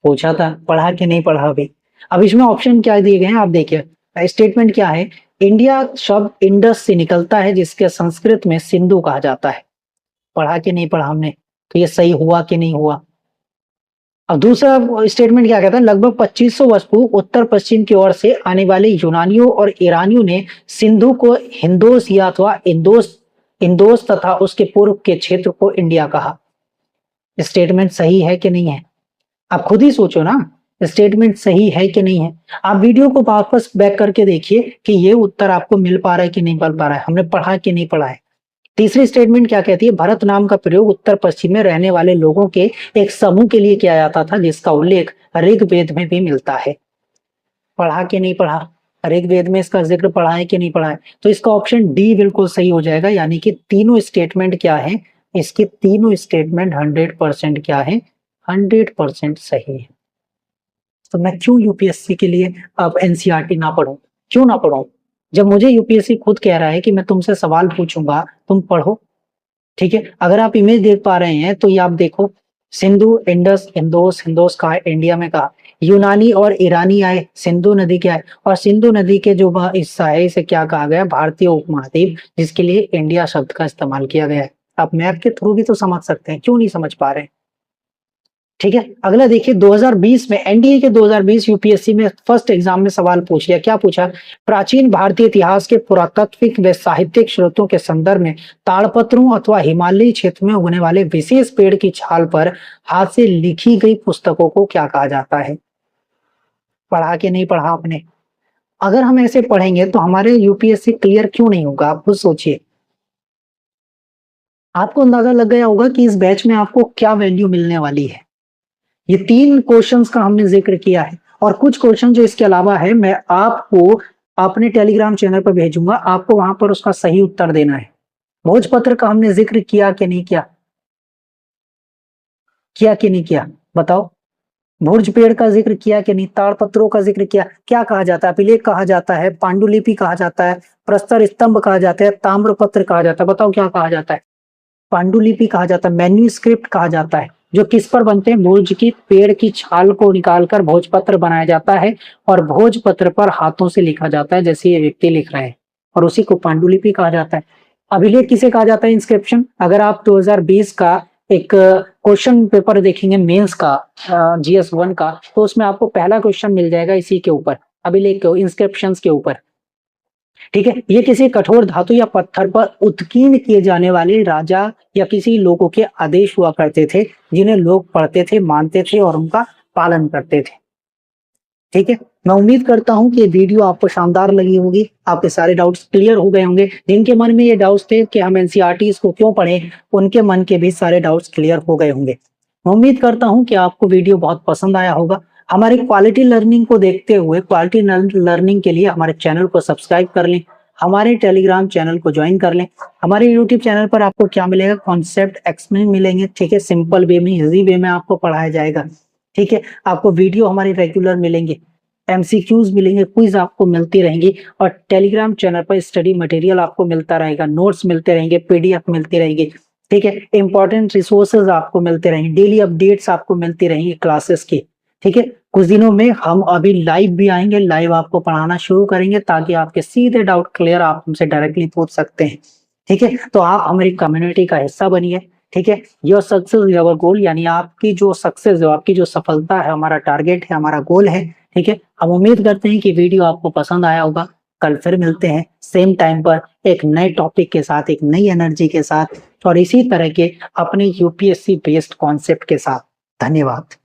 पूछा था, पढ़ा कि नहीं पढ़ा अभी। अब इसमें ऑप्शन क्या दिए गए हैं आप देखिए। स्टेटमेंट क्या है, इंडिया शब्द इंडस से निकलता है जिसके संस्कृत में सिंधु कहा जाता है। पढ़ा कि नहीं पढ़ा हमने, तो ये सही हुआ कि नहीं हुआ। अब दूसरा स्टेटमेंट क्या कहता है, लगभग 2500 वर्ष पूर्व उत्तर पश्चिम की ओर से आने वाले यूनानियों और ईरानियों ने सिंधु को हिंदोस या अथवा इंदोस इंदोस तथा उसके पूर्व के क्षेत्र को इंडिया कहा। स्टेटमेंट सही है कि नहीं है, आप खुद ही सोचो ना, स्टेटमेंट सही है कि नहीं है। आप वीडियो को वापस बैक करके देखिए कि ये उत्तर आपको मिल पा रहा है कि नहीं मिल पा रहा है, हमने पढ़ा कि नहीं पढ़ा है। तीसरी स्टेटमेंट क्या कहती है, भारत नाम का प्रयोग उत्तर पश्चिम में रहने वाले लोगों के एक समूह के लिए किया जाता था जिसका उल्लेख ऋग्वेद में भी मिलता है। पढ़ा कि नहीं पढ़ा, ऋग्वेद में इसका जिक्र पढ़ा है कि नहीं पढ़ा है। तो इसका ऑप्शन डी बिल्कुल सही हो जाएगा, यानी कि तीनों स्टेटमेंट क्या है, इसके तीनों स्टेटमेंट 100% क्या है, 100% सही है। तो मैं क्यों यूपीएससी के लिए अब एनसीईआरटी ना पढूं, क्यों ना पढूं, जब मुझे यूपीएससी खुद कह रहा है कि मैं तुमसे सवाल पूछूंगा तुम पढ़ो। ठीक है, अगर आप इमेज देख पा रहे हैं तो ये आप देखो, सिंधु, इंडस, इंदोस, हिंदोस कहा इंडिया में, कहा यूनानी और ईरानी आए, सिंधु नदी के आए, और सिंधु नदी के जो हिस्सा है इसे क्या कहा गया, भारतीय उपमहाद्वीप, जिसके लिए इंडिया शब्द का इस्तेमाल किया गया है। आप मैप के थ्रू भी तो समझ सकते हैं, क्यों नहीं समझ पा रहे हैं? ठीक है, अगला देखिए 2020 में एनडीए के 2020 यूपीएससी में फर्स्ट एग्जाम में सवाल पूछ लिया, क्या पूछा, प्राचीन भारतीय इतिहास के पुरातात्विक व साहित्यिक स्रोतों के संदर्भ में ताड़पत्रों अथवा हिमालयी क्षेत्र में उगने वाले विशेष पेड़ की छाल पर हाथ से लिखी गई पुस्तकों को क्या कहा जाता है? पढ़ा के नहीं पढ़ा आपने? अगर हम ऐसे पढ़ेंगे तो हमारे यूपीएससी क्लियर क्यों नहीं होगा, आप खुद सोचिए। आपको अंदाजा लग गया होगा कि इस बैच में आपको क्या वैल्यू मिलने वाली है। ये 3 क्वेश्चंस का हमने जिक्र किया है, और कुछ क्वेश्चन जो इसके अलावा है मैं आपको अपने टेलीग्राम चैनल पर भेजूंगा, आपको वहां पर उसका सही उत्तर देना है। भोजपत्र का हमने जिक्र किया कि नहीं किया? किया कि नहीं किया, बताओ। भोज पेड़ का जिक्र किया कि नहीं? ताड़पत्रों का जिक्र किया। क्या कहा जाता है? अभिलेख कहा जाता है, पांडुलिपि कहा जाता है, प्रस्तर स्तंभ कहा जाता है, ताम्रपत्र कहा जाता है। बताओ क्या कहा जाता है? पांडुलिपि कहा जाता है, मैन्यूस्क्रिप्ट कहा जाता है, जो किस पर बनते हैं? भोज की पेड़ की छाल को निकालकर भोजपत्र बनाया जाता है, और भोजपत्र पर हाथों से लिखा जाता है, जैसे ये व्यक्ति लिख रहे हैं, और उसी को पांडुलिपि कहा जाता है। अभिलेख किसे कहा जाता है? इंस्क्रिप्शन। अगर आप 2020 का एक क्वेश्चन पेपर देखेंगे मेंस का, GS1 का, तो उसमें आपको पहला क्वेश्चन मिल जाएगा इसी के ऊपर, अभिलेख के इंस्क्रिप्शंस के ऊपर। ठीक है, ये किसी कठोर धातु या पत्थर पर उत्कीर्ण किए जाने वाले राजा या किसी लोगों के आदेश हुआ करते थे, जिन्हें लोग पढ़ते थे, मानते थे और उनका पालन करते थे। ठीक है, मैं उम्मीद करता हूं कि ये वीडियो आपको शानदार लगी होगी, आपके सारे डाउट्स क्लियर हो गए होंगे। जिनके मन में ये डाउट्स थे कि हम एनसीईआरटी को क्यों पढ़ें, उनके मन के भी सारे डाउट्स क्लियर हो गए होंगे। मैं उम्मीद करता हूं कि आपको वीडियो बहुत पसंद आया होगा। हमारी क्वालिटी लर्निंग को देखते हुए क्वालिटी लर्निंग के लिए हमारे चैनल को सब्सक्राइब कर लें, हमारे टेलीग्राम चैनल को ज्वाइन कर लें। हमारे यूट्यूब चैनल पर आपको क्या मिलेगा? कॉन्सेप्ट एक्सप्लेन मिलेंगे। ठीक है, सिंपल वे में, इजी वे में आपको पढ़ाया जाएगा। ठीक है, आपको वीडियो हमारी रेगुलर मिलेंगे, एमसीक्यूज मिलेंगे, क्विज आपको मिलती रहेंगी, और टेलीग्राम चैनल पर स्टडी मटेरियल आपको मिलता रहेगा, नोट्स मिलते रहेंगे, पीडीएफ मिलती रहेंगी। ठीक है, इंपॉर्टेंट रिसोर्सेज आपको मिलते रहेंगे, डेली अपडेट्स आपको मिलती रहेंगी क्लासेस की। ठीक है, कुछ दिनों में हम अभी लाइव भी आएंगे, लाइव आपको पढ़ाना शुरू करेंगे, ताकि आपके सीधे डाउट क्लियर आप हमसे डायरेक्टली पूछ सकते हैं। ठीक है, तो आप हमारी कम्युनिटी का हिस्सा बनिए। ठीक है, योर सक्सेस इज अवर गोल, यानी आपकी जो सक्सेस है, आपकी जो सफलता है, हमारा टारगेट है, हमारा गोल है। ठीक है, हम उम्मीद करते हैं कि वीडियो आपको पसंद आया होगा। कल फिर मिलते हैं सेम टाइम पर एक नए टॉपिक के साथ, एक नई एनर्जी के साथ, और इसी तरह के अपने यूपीएससी बेस्ड कॉन्सेप्ट के साथ। धन्यवाद।